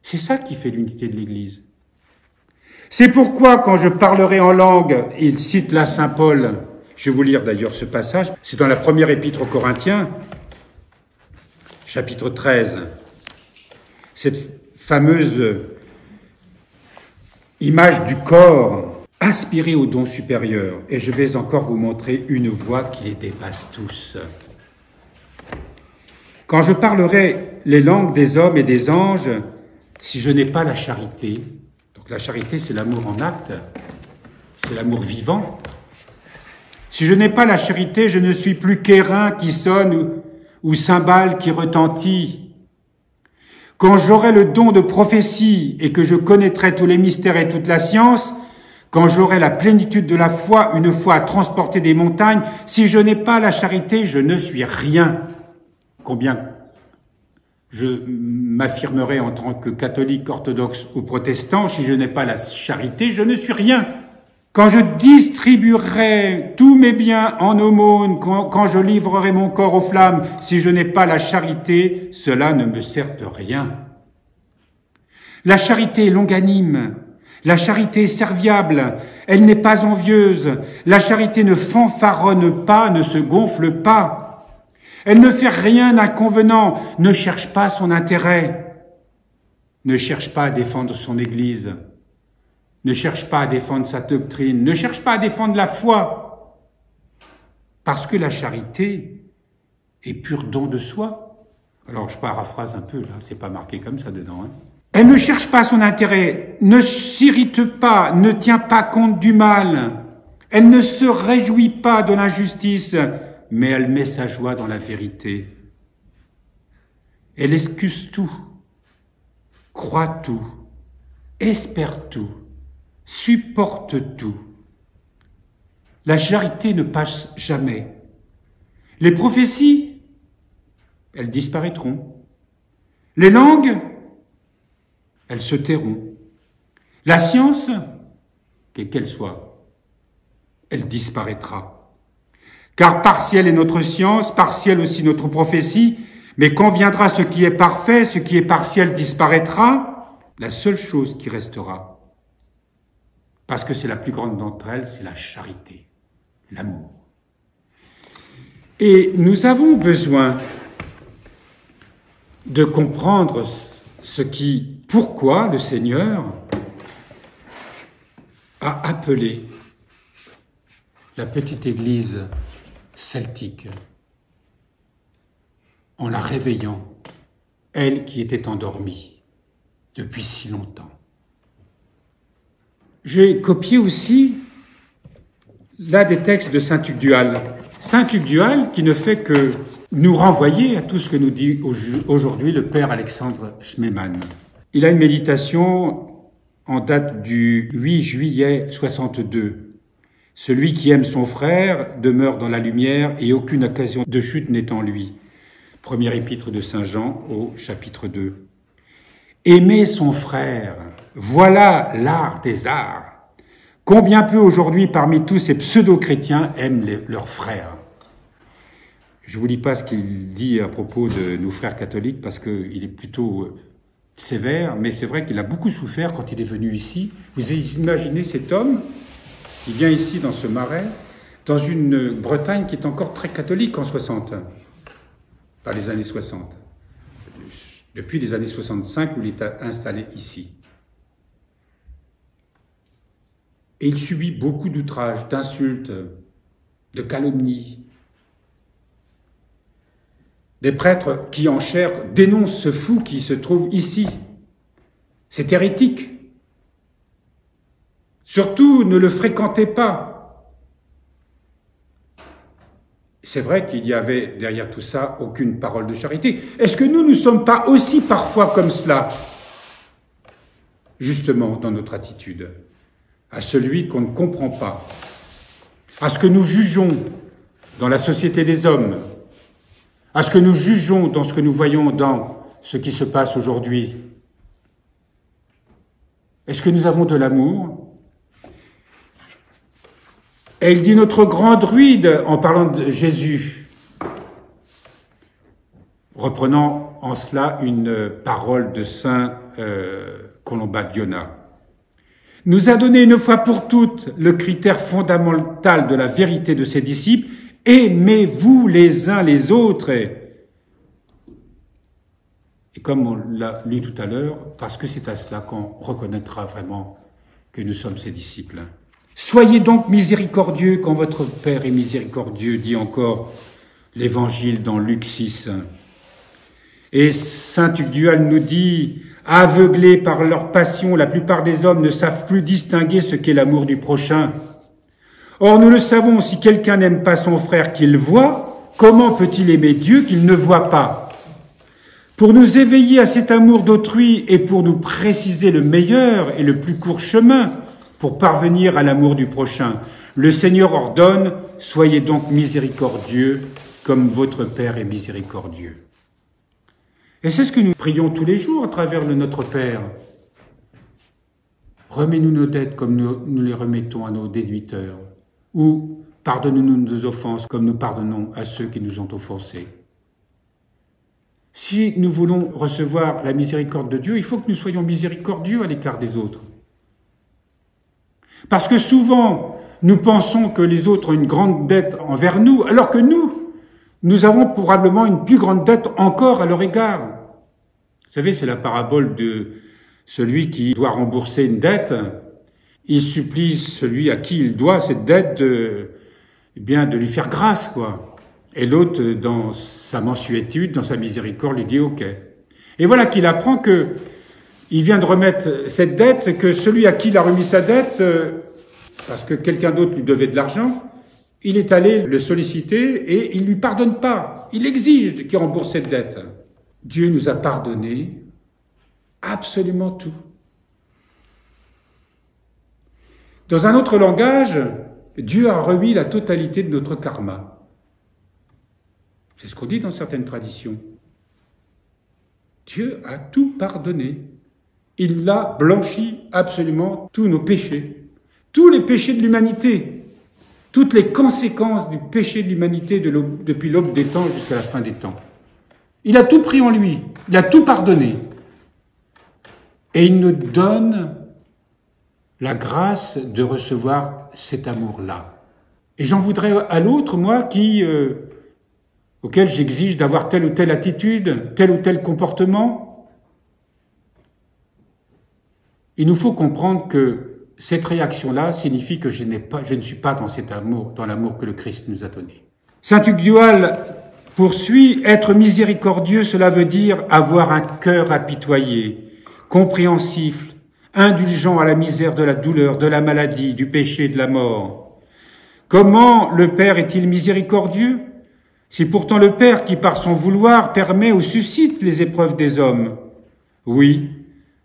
C'est ça qui fait l'unité de l'Église. C'est pourquoi, quand je parlerai en langue, il cite là saint Paul, je vais vous lire d'ailleurs ce passage, c'est dans la première épître aux Corinthiens, chapitre 13, cette fameuse image du corps, aspirez au don supérieur, et je vais encore vous montrer une voie qui les dépasse tous. Quand je parlerai les langues des hommes et des anges, si je n'ai pas la charité, donc la charité c'est l'amour en acte, c'est l'amour vivant, si je n'ai pas la charité, je ne suis plus qu'airain qui sonne ou cymbale qui retentit, quand j'aurai le don de prophétie et que je connaîtrai tous les mystères et toute la science, quand j'aurai la plénitude de la foi, une foi à transporter des montagnes, si je n'ai pas la charité, je ne suis rien. Combien je m'affirmerai en tant que catholique, orthodoxe ou protestant, si je n'ai pas la charité, je ne suis rien. Quand je distribuerai tous mes biens en aumône, quand je livrerai mon corps aux flammes, si je n'ai pas la charité, cela ne me sert de rien. La charité est longanime, la charité est serviable, elle n'est pas envieuse, la charité ne fanfaronne pas, ne se gonfle pas. Elle ne fait rien d'inconvenant, ne cherche pas son intérêt, ne cherche pas à défendre son Église, ne cherche pas à défendre sa doctrine, ne cherche pas à défendre la foi, parce que la charité est pur don de soi. Alors je paraphrase un peu, là, c'est pas marqué comme ça dedans. Hein. Elle ne cherche pas son intérêt, ne s'irrite pas, ne tient pas compte du mal, elle ne se réjouit pas de l'injustice, mais elle met sa joie dans la vérité. Elle excuse tout, croit tout, espère tout, supporte tout. La charité ne passe jamais. Les prophéties, elles disparaîtront. Les langues, elles se tairont. La science, quelle qu'elle soit, elle disparaîtra. Car partielle est notre science, partielle aussi notre prophétie, mais quand viendra ce qui est parfait, ce qui est partiel disparaîtra, la seule chose qui restera, parce que c'est la plus grande d'entre elles, c'est la charité, l'amour. Et nous avons besoin de comprendre pourquoi le Seigneur a appelé la petite église celtique en la réveillant, elle qui était endormie depuis si longtemps. J'ai copié aussi là des textes de saint Tugdual. Saint Tugdual qui ne fait que nous renvoyer à tout ce que nous dit aujourd'hui le père Alexandre Schmemann. Il a une méditation en date du 8 juillet 62. Celui qui aime son frère demeure dans la lumière et aucune occasion de chute n'est en lui. Première épître de Saint Jean au chapitre 2. Aimer son frère, voilà l'art des arts. Combien peu aujourd'hui parmi tous ces pseudo-chrétiens aiment leurs frères. Je ne vous lis pas ce qu'il dit à propos de nos frères catholiques parce qu'il est plutôt sévère, mais c'est vrai qu'il a beaucoup souffert quand il est venu ici. Vous imaginez cet homme qui vient ici dans ce marais, dans une Bretagne qui est encore très catholique en 60, dans les années 60, depuis les années 65 où il est installé ici. Et il subit beaucoup d'outrages, d'insultes, de calomnies. Des prêtres qui en chair dénoncent ce fou qui se trouve ici. C'est hérétique. Surtout, ne le fréquentez pas. C'est vrai qu'il y avait derrière tout ça aucune parole de charité. Est-ce que nous ne sommes pas aussi parfois comme cela, justement, dans notre attitude, à celui qu'on ne comprend pas, à ce que nous jugeons dans la société des hommes, à ce que nous jugeons dans ce que nous voyons dans ce qui se passe aujourd'hui? Est-ce que nous avons de l'amour? Et il dit notre grand druide en parlant de Jésus, reprenant en cela une parole de saint Colomba Diona, nous a donné une fois pour toutes le critère fondamental de la vérité de ses disciples, aimez-vous les uns les autres. Et comme on l'a lu tout à l'heure, parce que c'est à cela qu'on reconnaîtra vraiment que nous sommes ses disciples. Soyez donc miséricordieux quand votre Père est miséricordieux, dit encore l'Évangile dans Luc 6. Et saint Tugdual nous dit, aveuglés par leur passion, la plupart des hommes ne savent plus distinguer ce qu'est l'amour du prochain. Or, nous le savons, si quelqu'un n'aime pas son frère qu'il voit, comment peut-il aimer Dieu qu'il ne voit pas? Pour nous éveiller à cet amour d'autrui et pour nous préciser le meilleur et le plus court chemin pour parvenir à l'amour du prochain, le Seigneur ordonne « Soyez donc miséricordieux comme votre Père est miséricordieux ». Et c'est ce que nous prions tous les jours à travers le Notre Père. Remets-nous nos dettes comme nous les remettons à nos déditeurs, ou pardonne-nous nos offenses comme nous pardonnons à ceux qui nous ont offensés. Si nous voulons recevoir la miséricorde de Dieu, il faut que nous soyons miséricordieux à l'égard des autres. Parce que souvent, nous pensons que les autres ont une grande dette envers nous, alors que nous avons probablement une plus grande dette encore à leur égard. Vous savez, c'est la parabole de celui qui doit rembourser une dette. Il supplie celui à qui il doit cette dette de lui faire grâce, quoi. Et l'autre, dans sa mansuétude, dans sa miséricorde, lui dit « OK ». Et voilà qu'il apprend que il vient de remettre cette dette, que celui à qui il a remis sa dette, parce que quelqu'un d'autre lui devait de l'argent, il est allé le solliciter et il ne lui pardonne pas. Il exige qu'il rembourse cette dette. Dieu nous a pardonné absolument tout. Dans un autre langage, Dieu a remis la totalité de notre karma. C'est ce qu'on dit dans certaines traditions. Dieu a tout pardonné. Il a blanchi absolument tous nos péchés, tous les péchés de l'humanité, toutes les conséquences du péché de l'humanité depuis l'aube des temps jusqu'à la fin des temps. Il a tout pris en lui, il a tout pardonné. Et il nous donne la grâce de recevoir cet amour-là. Et j'en voudrais à l'autre, moi, auquel j'exige d'avoir telle ou telle attitude, tel ou tel comportement. Il nous faut comprendre que cette réaction-là signifie que je ne suis pas dans cet amour, dans l'amour que le Christ nous a donné. Saint Tugdual poursuit, être miséricordieux, cela veut dire avoir un cœur apitoyé, compréhensif, indulgent à la misère de la douleur, de la maladie, du péché, de la mort. Comment le Père est-il miséricordieux ? C'est pourtant le Père qui, par son vouloir, permet ou suscite les épreuves des hommes. Oui,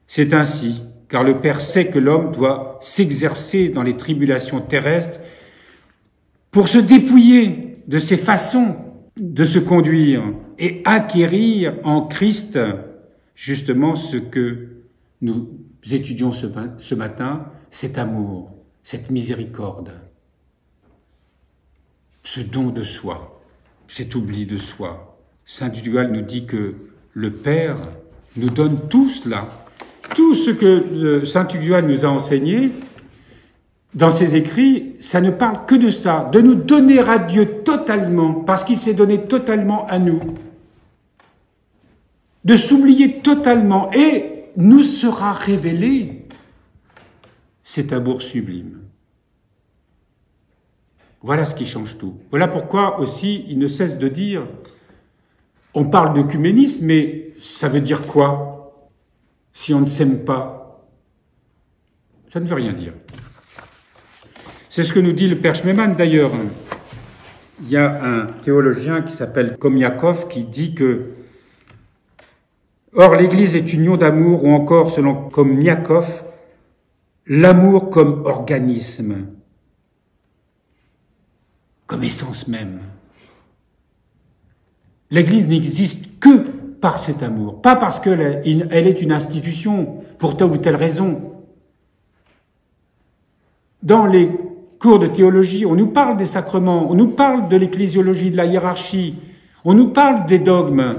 c'est ainsi, car le Père sait que l'homme doit s'exercer dans les tribulations terrestres pour se dépouiller de ses façons de se conduire et acquérir en Christ justement ce que nous étudions ce matin, cet amour, cette miséricorde, ce don de soi. Cet oubli de soi. Saint Tugdual nous dit que le Père nous donne tout cela, tout ce que Saint Tugdual nous a enseigné dans ses écrits, ça ne parle que de ça, de nous donner à Dieu totalement, parce qu'il s'est donné totalement à nous, de s'oublier totalement, et nous sera révélé cet amour sublime. Voilà ce qui change tout. Voilà pourquoi aussi il ne cesse de dire, on parle d'œcuménisme, mais ça veut dire quoi si on ne s'aime pas? Ça ne veut rien dire. C'est ce que nous dit le Père Schmemann d'ailleurs. Il y a un théologien qui s'appelle Komiakov qui dit que « Or l'Église est union d'amour » ou encore, selon Komiakov, l'amour comme organisme, comme essence même. L'Église n'existe que par cet amour, pas parce qu'elle est une institution pour telle ou telle raison. Dans les cours de théologie, on nous parle des sacrements, on nous parle de l'ecclésiologie, de la hiérarchie, on nous parle des dogmes,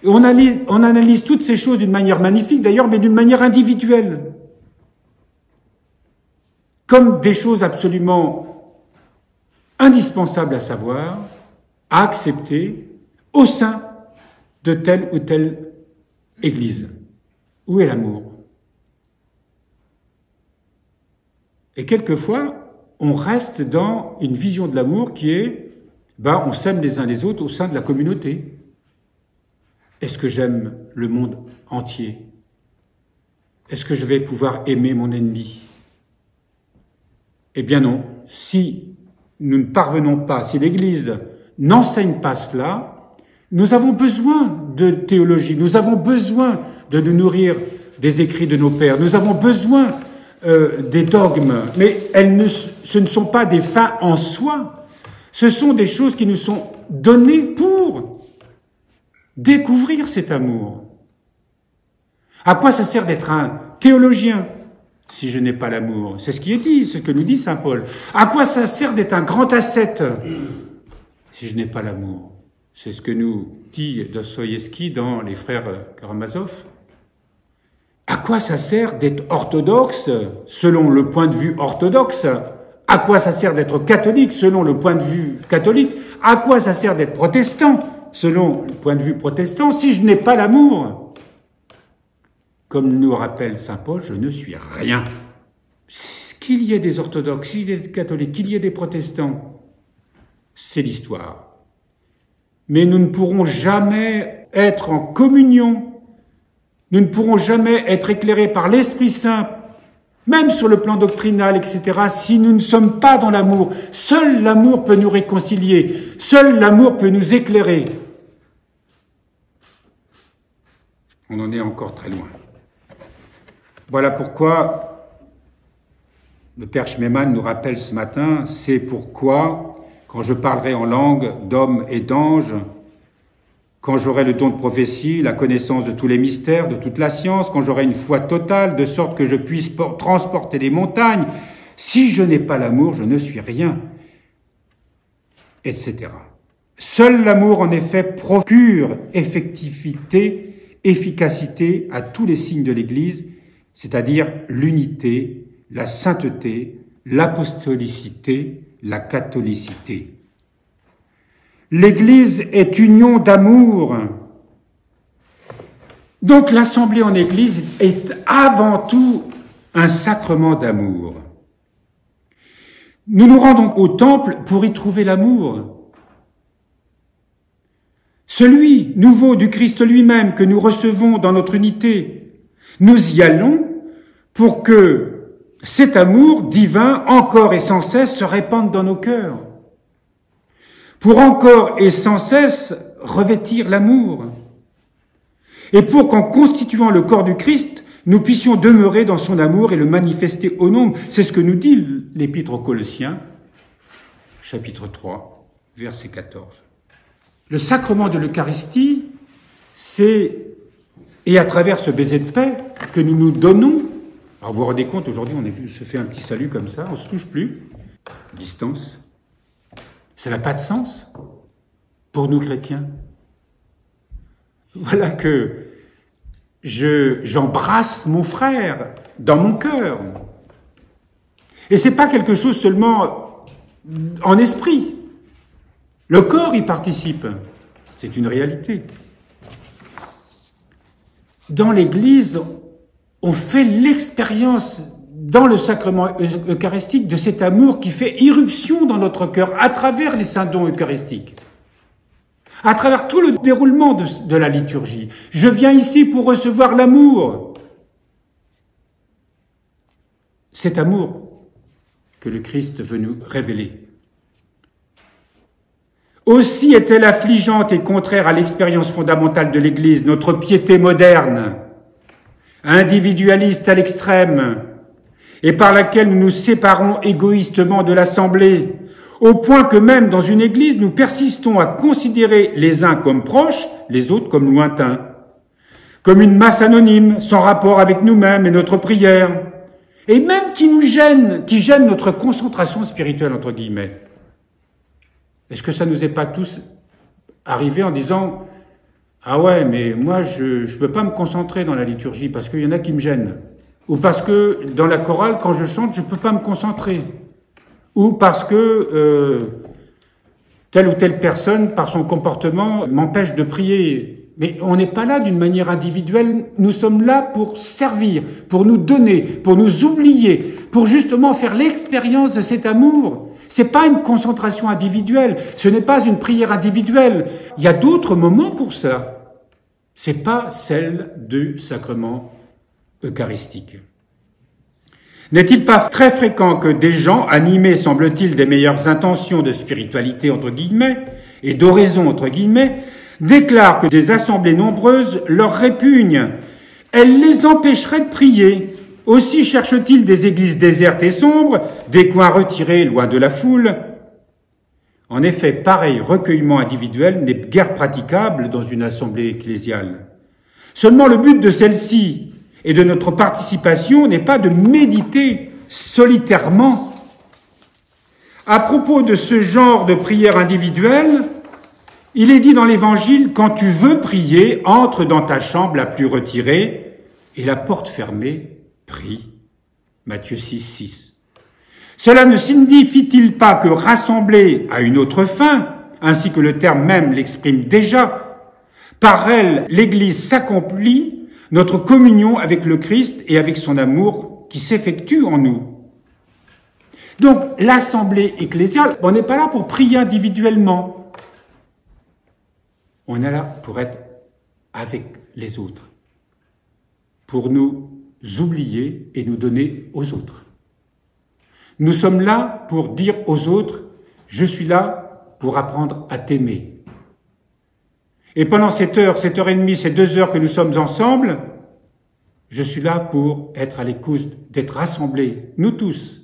et on analyse toutes ces choses d'une manière magnifique d'ailleurs, mais d'une manière individuelle, comme des choses absolument indispensable à savoir, à accepter au sein de telle ou telle Église. Où est l'amour? Et quelquefois, on reste dans une vision de l'amour qui est, on s'aime les uns les autres au sein de la communauté. Est-ce que j'aime le monde entier? Est-ce que je vais pouvoir aimer mon ennemi? Eh bien non. Si nous ne parvenons pas, si l'Église n'enseigne pas cela, Nous avons besoin de théologie, nous avons besoin de nous nourrir des écrits de nos pères, nous avons besoin des dogmes, mais ce ne sont pas des fins en soi, ce sont des choses qui nous sont données pour découvrir cet amour. À quoi ça sert d'être un théologien si je n'ai pas l'amour? C'est ce qui est dit, c'est ce que nous dit saint Paul. À quoi ça sert d'être un grand ascète si je n'ai pas l'amour? C'est ce que nous dit Dostoïevski dans Les Frères Karamazov. À quoi ça sert d'être orthodoxe selon le point de vue orthodoxe? À quoi ça sert d'être catholique selon le point de vue catholique? À quoi ça sert d'être protestant selon le point de vue protestant si je n'ai pas l'amour? Comme nous rappelle saint Paul, je ne suis rien. Qu'il y ait des orthodoxes, qu'il y ait des catholiques, qu'il y ait des protestants, c'est l'histoire. Mais nous ne pourrons jamais être en communion, nous ne pourrons jamais être éclairés par l'Esprit Saint, même sur le plan doctrinal, etc., si nous ne sommes pas dans l'amour. Seul l'amour peut nous réconcilier, seul l'amour peut nous éclairer. On en est encore très loin. Voilà pourquoi le Père Schmemann nous rappelle ce matin, c'est pourquoi, quand je parlerai en langue d'hommes et d'anges, quand j'aurai le don de prophétie, la connaissance de tous les mystères, de toute la science, quand j'aurai une foi totale, de sorte que je puisse transporter des montagnes, si je n'ai pas l'amour, je ne suis rien, etc. Seul l'amour, en effet, procure effectivité, efficacité à tous les signes de l'Église, c'est-à-dire l'unité, la sainteté, l'apostolicité, la catholicité. L'Église est union d'amour. Donc l'assemblée en Église est avant tout un sacrement d'amour. Nous nous rendons au temple pour y trouver l'amour. Celui nouveau du Christ lui-même que nous recevons dans notre unité. Nous y allons pour que cet amour divin, encore et sans cesse, se répande dans nos cœurs. Pour encore et sans cesse revêtir l'amour. Et pour qu'en constituant le corps du Christ, nous puissions demeurer dans son amour et le manifester au nombre. C'est ce que nous dit l'Épître aux Colossiens, chapitre 3, verset 14. Le sacrement de l'Eucharistie, c'est, et à travers ce baiser de paix que nous nous donnons, alors vous vous rendez compte, aujourd'hui on se fait un petit salut comme ça, on ne se touche plus, distance. Ça n'a pas de sens pour nous chrétiens. Voilà que j'embrasse mon frère dans mon cœur. Et c'est pas quelque chose seulement en esprit. Le corps y participe. C'est une réalité. Dans l'Église, on fait l'expérience dans le sacrement eucharistique de cet amour qui fait irruption dans notre cœur à travers les saints dons eucharistiques, à travers tout le déroulement de la liturgie. Je viens ici pour recevoir l'amour. Cet amour que le Christ veut nous révéler. Aussi est-elle affligeante et contraire à l'expérience fondamentale de l'Église, notre piété moderne, individualiste à l'extrême, et par laquelle nous nous séparons égoïstement de l'Assemblée, au point que même dans une Église, nous persistons à considérer les uns comme proches, les autres comme lointains, comme une masse anonyme, sans rapport avec nous-mêmes et notre prière, et même qui nous gêne, qui gêne notre concentration spirituelle, entre guillemets. Est-ce que ça nous est pas tous arrivé en disant « Ah ouais, mais moi, je peux pas me concentrer dans la liturgie parce qu'il y en a qui me gênent. » Ou parce que dans la chorale, quand je chante, je peux pas me concentrer. Ou parce que telle ou telle personne, par son comportement, m'empêche de prier. Mais on n'est pas là d'une manière individuelle, nous sommes là pour servir, pour nous donner, pour nous oublier, pour justement faire l'expérience de cet amour. C'est pas une concentration individuelle, ce n'est pas une prière individuelle. Il y a d'autres moments pour ça. C'est pas celle du sacrement eucharistique. N'est-il pas très fréquent que des gens, animés, semble-t-il, des meilleures intentions de spiritualité, entre guillemets, et d'oraison, entre guillemets, déclarent que des assemblées nombreuses leur répugnent. Elles les empêcheraient de prier. Aussi cherchent-ils des églises désertes et sombres, des coins retirés loin de la foule. En effet, pareil recueillement individuel n'est guère praticable dans une assemblée ecclésiale. Seulement le but de celle-ci et de notre participation n'est pas de méditer solitairement. À propos de ce genre de prière individuelle, il est dit dans l'Évangile, quand tu veux prier, entre dans ta chambre la plus retirée et la porte fermée, prie. Matthieu 6, 6. Cela ne signifie-t-il pas que rassembler à une autre fin, ainsi que le terme même l'exprime déjà, par elle l'Église s'accomplit, notre communion avec le Christ et avec son amour qui s'effectue en nous. Donc l'assemblée ecclésiale, on n'est pas là pour prier individuellement. On est là pour être avec les autres, pour nous oublier et nous donner aux autres. Nous sommes là pour dire aux autres, je suis là pour apprendre à t'aimer. Et pendant cette heure et demie, ces 2 heures que nous sommes ensemble, je suis là pour être à l'écoute, d'être rassemblés, nous tous,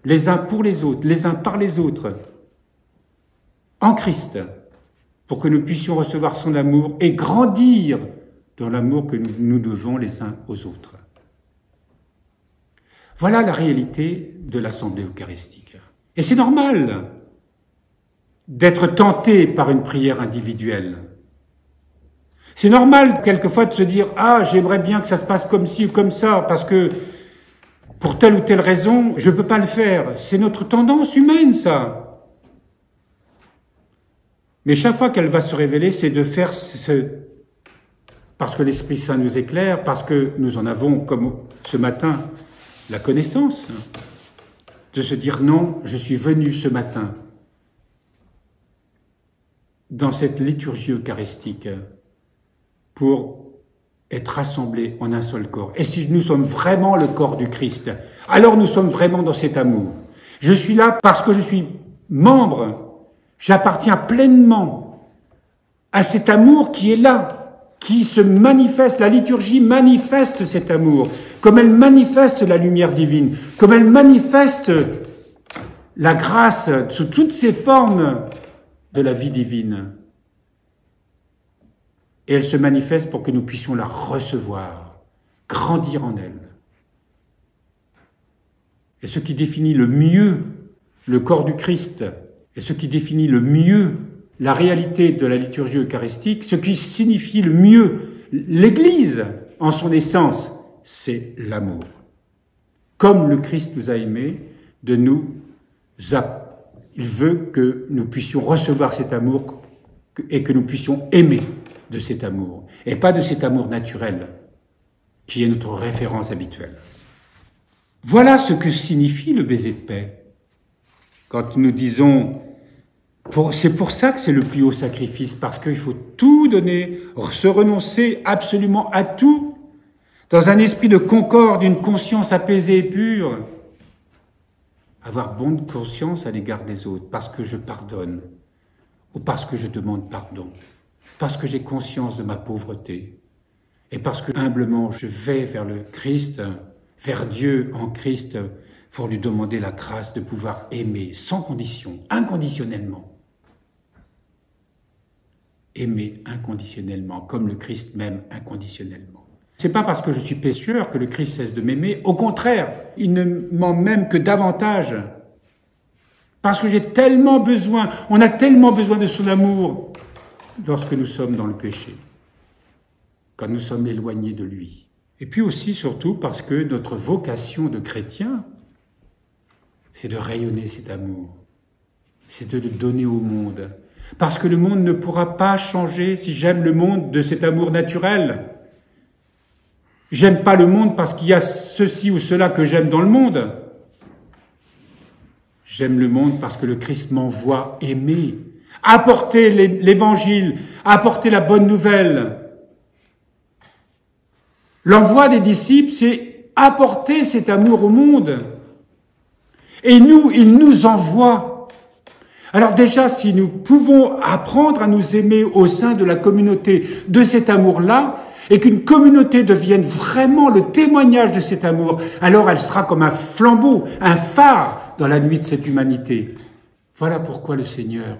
les uns pour les autres, les uns par les autres, en Christ, pour que nous puissions recevoir son amour et grandir dans l'amour que nous devons les uns aux autres. Voilà la réalité de l'Assemblée eucharistique. Et c'est normal d'être tenté par une prière individuelle. C'est normal quelquefois de se dire « Ah, j'aimerais bien que ça se passe comme ci ou comme ça, parce que pour telle ou telle raison, je ne peux pas le faire. » C'est notre tendance humaine, ça. Mais chaque fois qu'elle va se révéler, c'est de faire parce que l'Esprit Saint nous éclaire, parce que nous en avons, comme ce matin, la connaissance, de se dire non, je suis venu ce matin dans cette liturgie eucharistique pour être rassemblés en un seul corps. Et si nous sommes vraiment le corps du Christ, alors nous sommes vraiment dans cet amour. Je suis là parce que je suis membre, j'appartiens pleinement à cet amour qui est là, qui se manifeste, la liturgie manifeste cet amour, comme elle manifeste la lumière divine, comme elle manifeste la grâce sous toutes ses formes de la vie divine. Et elle se manifeste pour que nous puissions la recevoir, grandir en elle. Et ce qui définit le mieux le corps du Christ, et ce qui définit le mieux la réalité de la liturgie eucharistique, ce qui signifie le mieux l'Église en son essence, c'est l'amour. Comme le Christ nous a aimés, il veut que nous puissions recevoir cet amour et que nous puissions aimer de cet amour, et pas de cet amour naturel qui est notre référence habituelle. Voilà ce que signifie le baiser de paix. Quand nous disons, c'est pour ça que c'est le plus haut sacrifice, parce qu'il faut tout donner, se renoncer absolument à tout, dans un esprit de concorde, une conscience apaisée et pure. Avoir bonne conscience à l'égard des autres, parce que je pardonne, ou parce que je demande pardon, parce que j'ai conscience de ma pauvreté, et parce que humblement je vais vers le Christ, vers Dieu en Christ, pour lui demander la grâce de pouvoir aimer sans condition, inconditionnellement. Aimer inconditionnellement, comme le Christ m'aime inconditionnellement. C'est pas parce que je suis pécheur que le Christ cesse de m'aimer. Au contraire, il ne m'en m'aime que davantage. Parce que j'ai tellement besoin, on a tellement besoin de son amour lorsque nous sommes dans le péché, quand nous sommes éloignés de lui. Et puis aussi, surtout, parce que notre vocation de chrétien, c'est de rayonner cet amour, c'est de le donner au monde. Parce que le monde ne pourra pas changer si j'aime le monde de cet amour naturel. J'aime pas le monde parce qu'il y a ceci ou cela que j'aime dans le monde. J'aime le monde parce que le Christ m'envoie aimer, apporter l'évangile, apporter la bonne nouvelle. L'envoi des disciples, c'est apporter cet amour au monde. Et nous, il nous envoie. Alors déjà, si nous pouvons apprendre à nous aimer au sein de la communauté de cet amour-là, et qu'une communauté devienne vraiment le témoignage de cet amour, alors elle sera comme un flambeau, un phare dans la nuit de cette humanité. Voilà pourquoi le Seigneur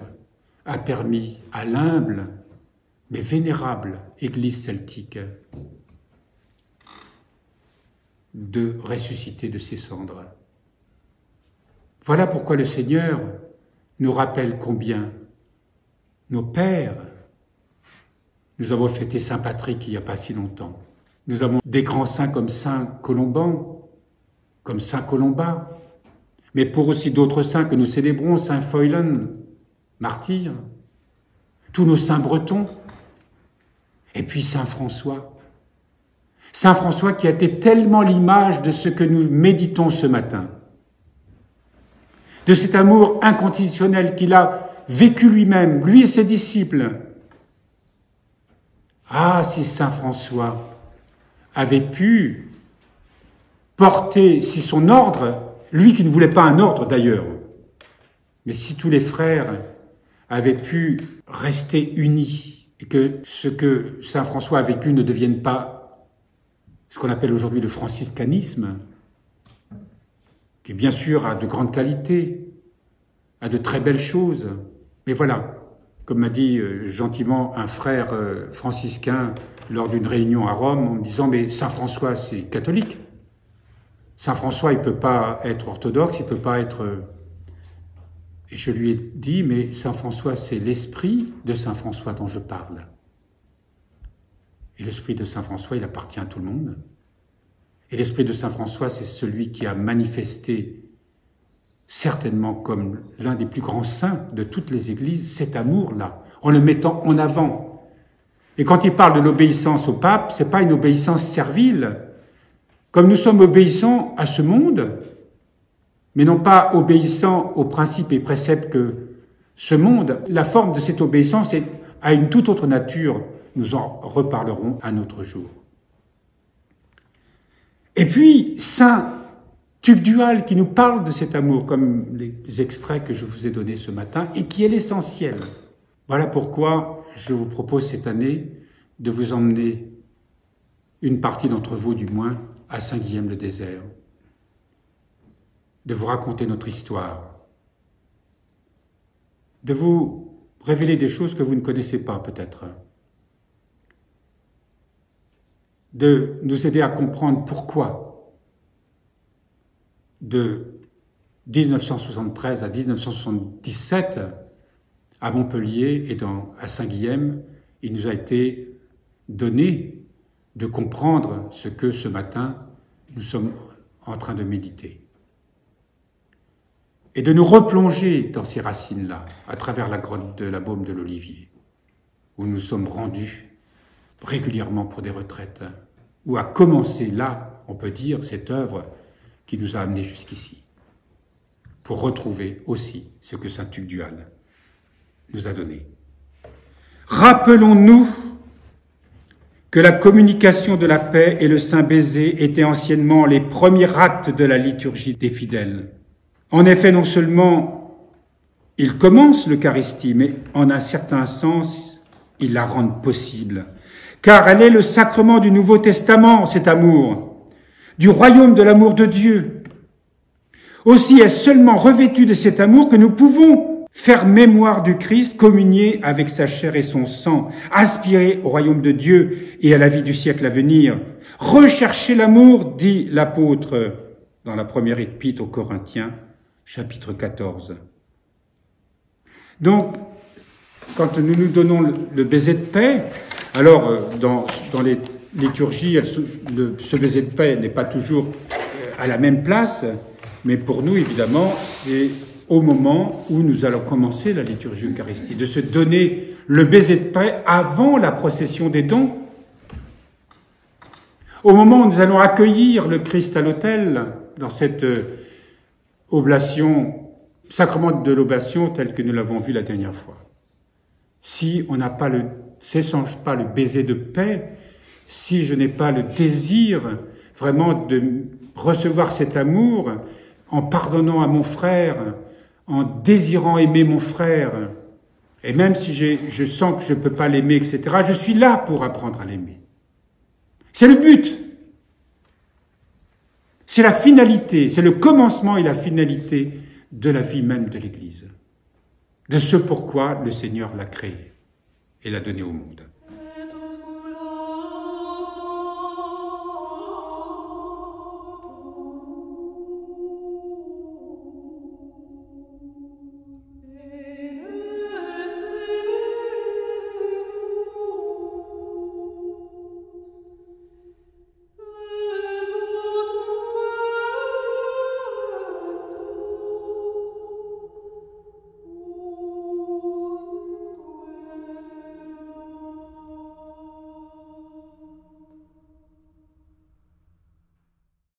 a permis à l'humble mais vénérable Église celtique de ressusciter de ses cendres. Voilà pourquoi le Seigneur nous rappelle combien nos pères, nous avons fêté Saint Patrick il n'y a pas si longtemps, nous avons des grands saints comme Saint Colomban, comme Saint Colomba, mais pour aussi d'autres saints que nous célébrons, Saint Foylen, martyr, tous nos saints bretons, et puis Saint François. Saint François qui a été tellement l'image de ce que nous méditons ce matin, de cet amour inconditionnel qu'il a vécu lui-même, lui et ses disciples. Ah, si Saint François avait pu porter, si son ordre, lui qui ne voulait pas un ordre d'ailleurs, mais si tous les frères avaient pu rester unis, et que ce que Saint François a vécu ne devienne pas ce qu'on appelle aujourd'hui le franciscanisme, qui bien sûr a de grandes qualités, a de très belles choses, mais voilà, comme m'a dit gentiment un frère franciscain lors d'une réunion à Rome, en me disant « mais Saint François, c'est catholique. Saint François, il ne peut pas être orthodoxe, il ne peut pas être... » Et je lui ai dit « mais Saint François, c'est l'esprit de Saint François dont je parle. Et l'esprit de Saint François, il appartient à tout le monde. Et l'esprit de Saint François, c'est celui qui a manifesté certainement comme l'un des plus grands saints de toutes les églises, cet amour-là, en le mettant en avant. Et quand il parle de l'obéissance au pape, c'est pas une obéissance servile, comme nous sommes obéissants à ce monde, mais non pas obéissants aux principes et préceptes que ce monde, la forme de cette obéissance a une toute autre nature. Nous en reparlerons un autre jour. Et puis, Saint Tugdual qui nous parle de cet amour, comme les extraits que je vous ai donnés ce matin, et qui est l'essentiel. Voilà pourquoi je vous propose cette année de vous emmener, une partie d'entre vous du moins, à Saint-Guilhem-le-Désert, de vous raconter notre histoire, de vous révéler des choses que vous ne connaissez pas peut-être, de nous aider à comprendre pourquoi de 1973 à 1977, à Montpellier et à Saint-Guilhem, il nous a été donné de comprendre ce que ce matin nous sommes en train de méditer. Et de nous replonger dans ces racines-là, à travers la grotte de la Baume de l'Olivier, où nous sommes rendus régulièrement pour des retraites, où a commencé là, on peut dire, cette œuvre qui nous a amenés jusqu'ici, pour retrouver aussi ce que Saint Tugdual nous a donné. Rappelons-nous que la communication de la paix et le saint baiser étaient anciennement les premiers actes de la liturgie des fidèles. En effet, non seulement ils commencent l'Eucharistie, mais en un certain sens, ils la rendent possible. Car elle est le sacrement du Nouveau Testament, cet amour, du royaume de l'amour de Dieu. Aussi est seulement revêtu de cet amour que nous pouvons faire mémoire du Christ, communier avec sa chair et son sang, aspirer au royaume de Dieu et à la vie du siècle à venir. Rechercher l'amour, dit l'apôtre dans la première épître aux Corinthiens, chapitre 14. Donc, quand nous nous donnons le baiser de paix, alors dans les liturgies, ce baiser de paix n'est pas toujours à la même place, mais pour nous, évidemment, c'est au moment où nous allons commencer la liturgie eucharistique, de se donner le baiser de paix avant la procession des dons, au moment où nous allons accueillir le Christ à l'autel, dans cette oblation, sacrement de l'oblation tel que nous l'avons vu la dernière fois. Si on n'a pas s'échange pas le baiser de paix, si je n'ai pas le désir vraiment de recevoir cet amour en pardonnant à mon frère, en désirant aimer mon frère, et même si je sens que je ne peux pas l'aimer, etc., je suis là pour apprendre à l'aimer. C'est le but. C'est la finalité, c'est le commencement et la finalité de la vie même de l'Église, de ce pourquoi le Seigneur l'a créée et l'a donnée au monde.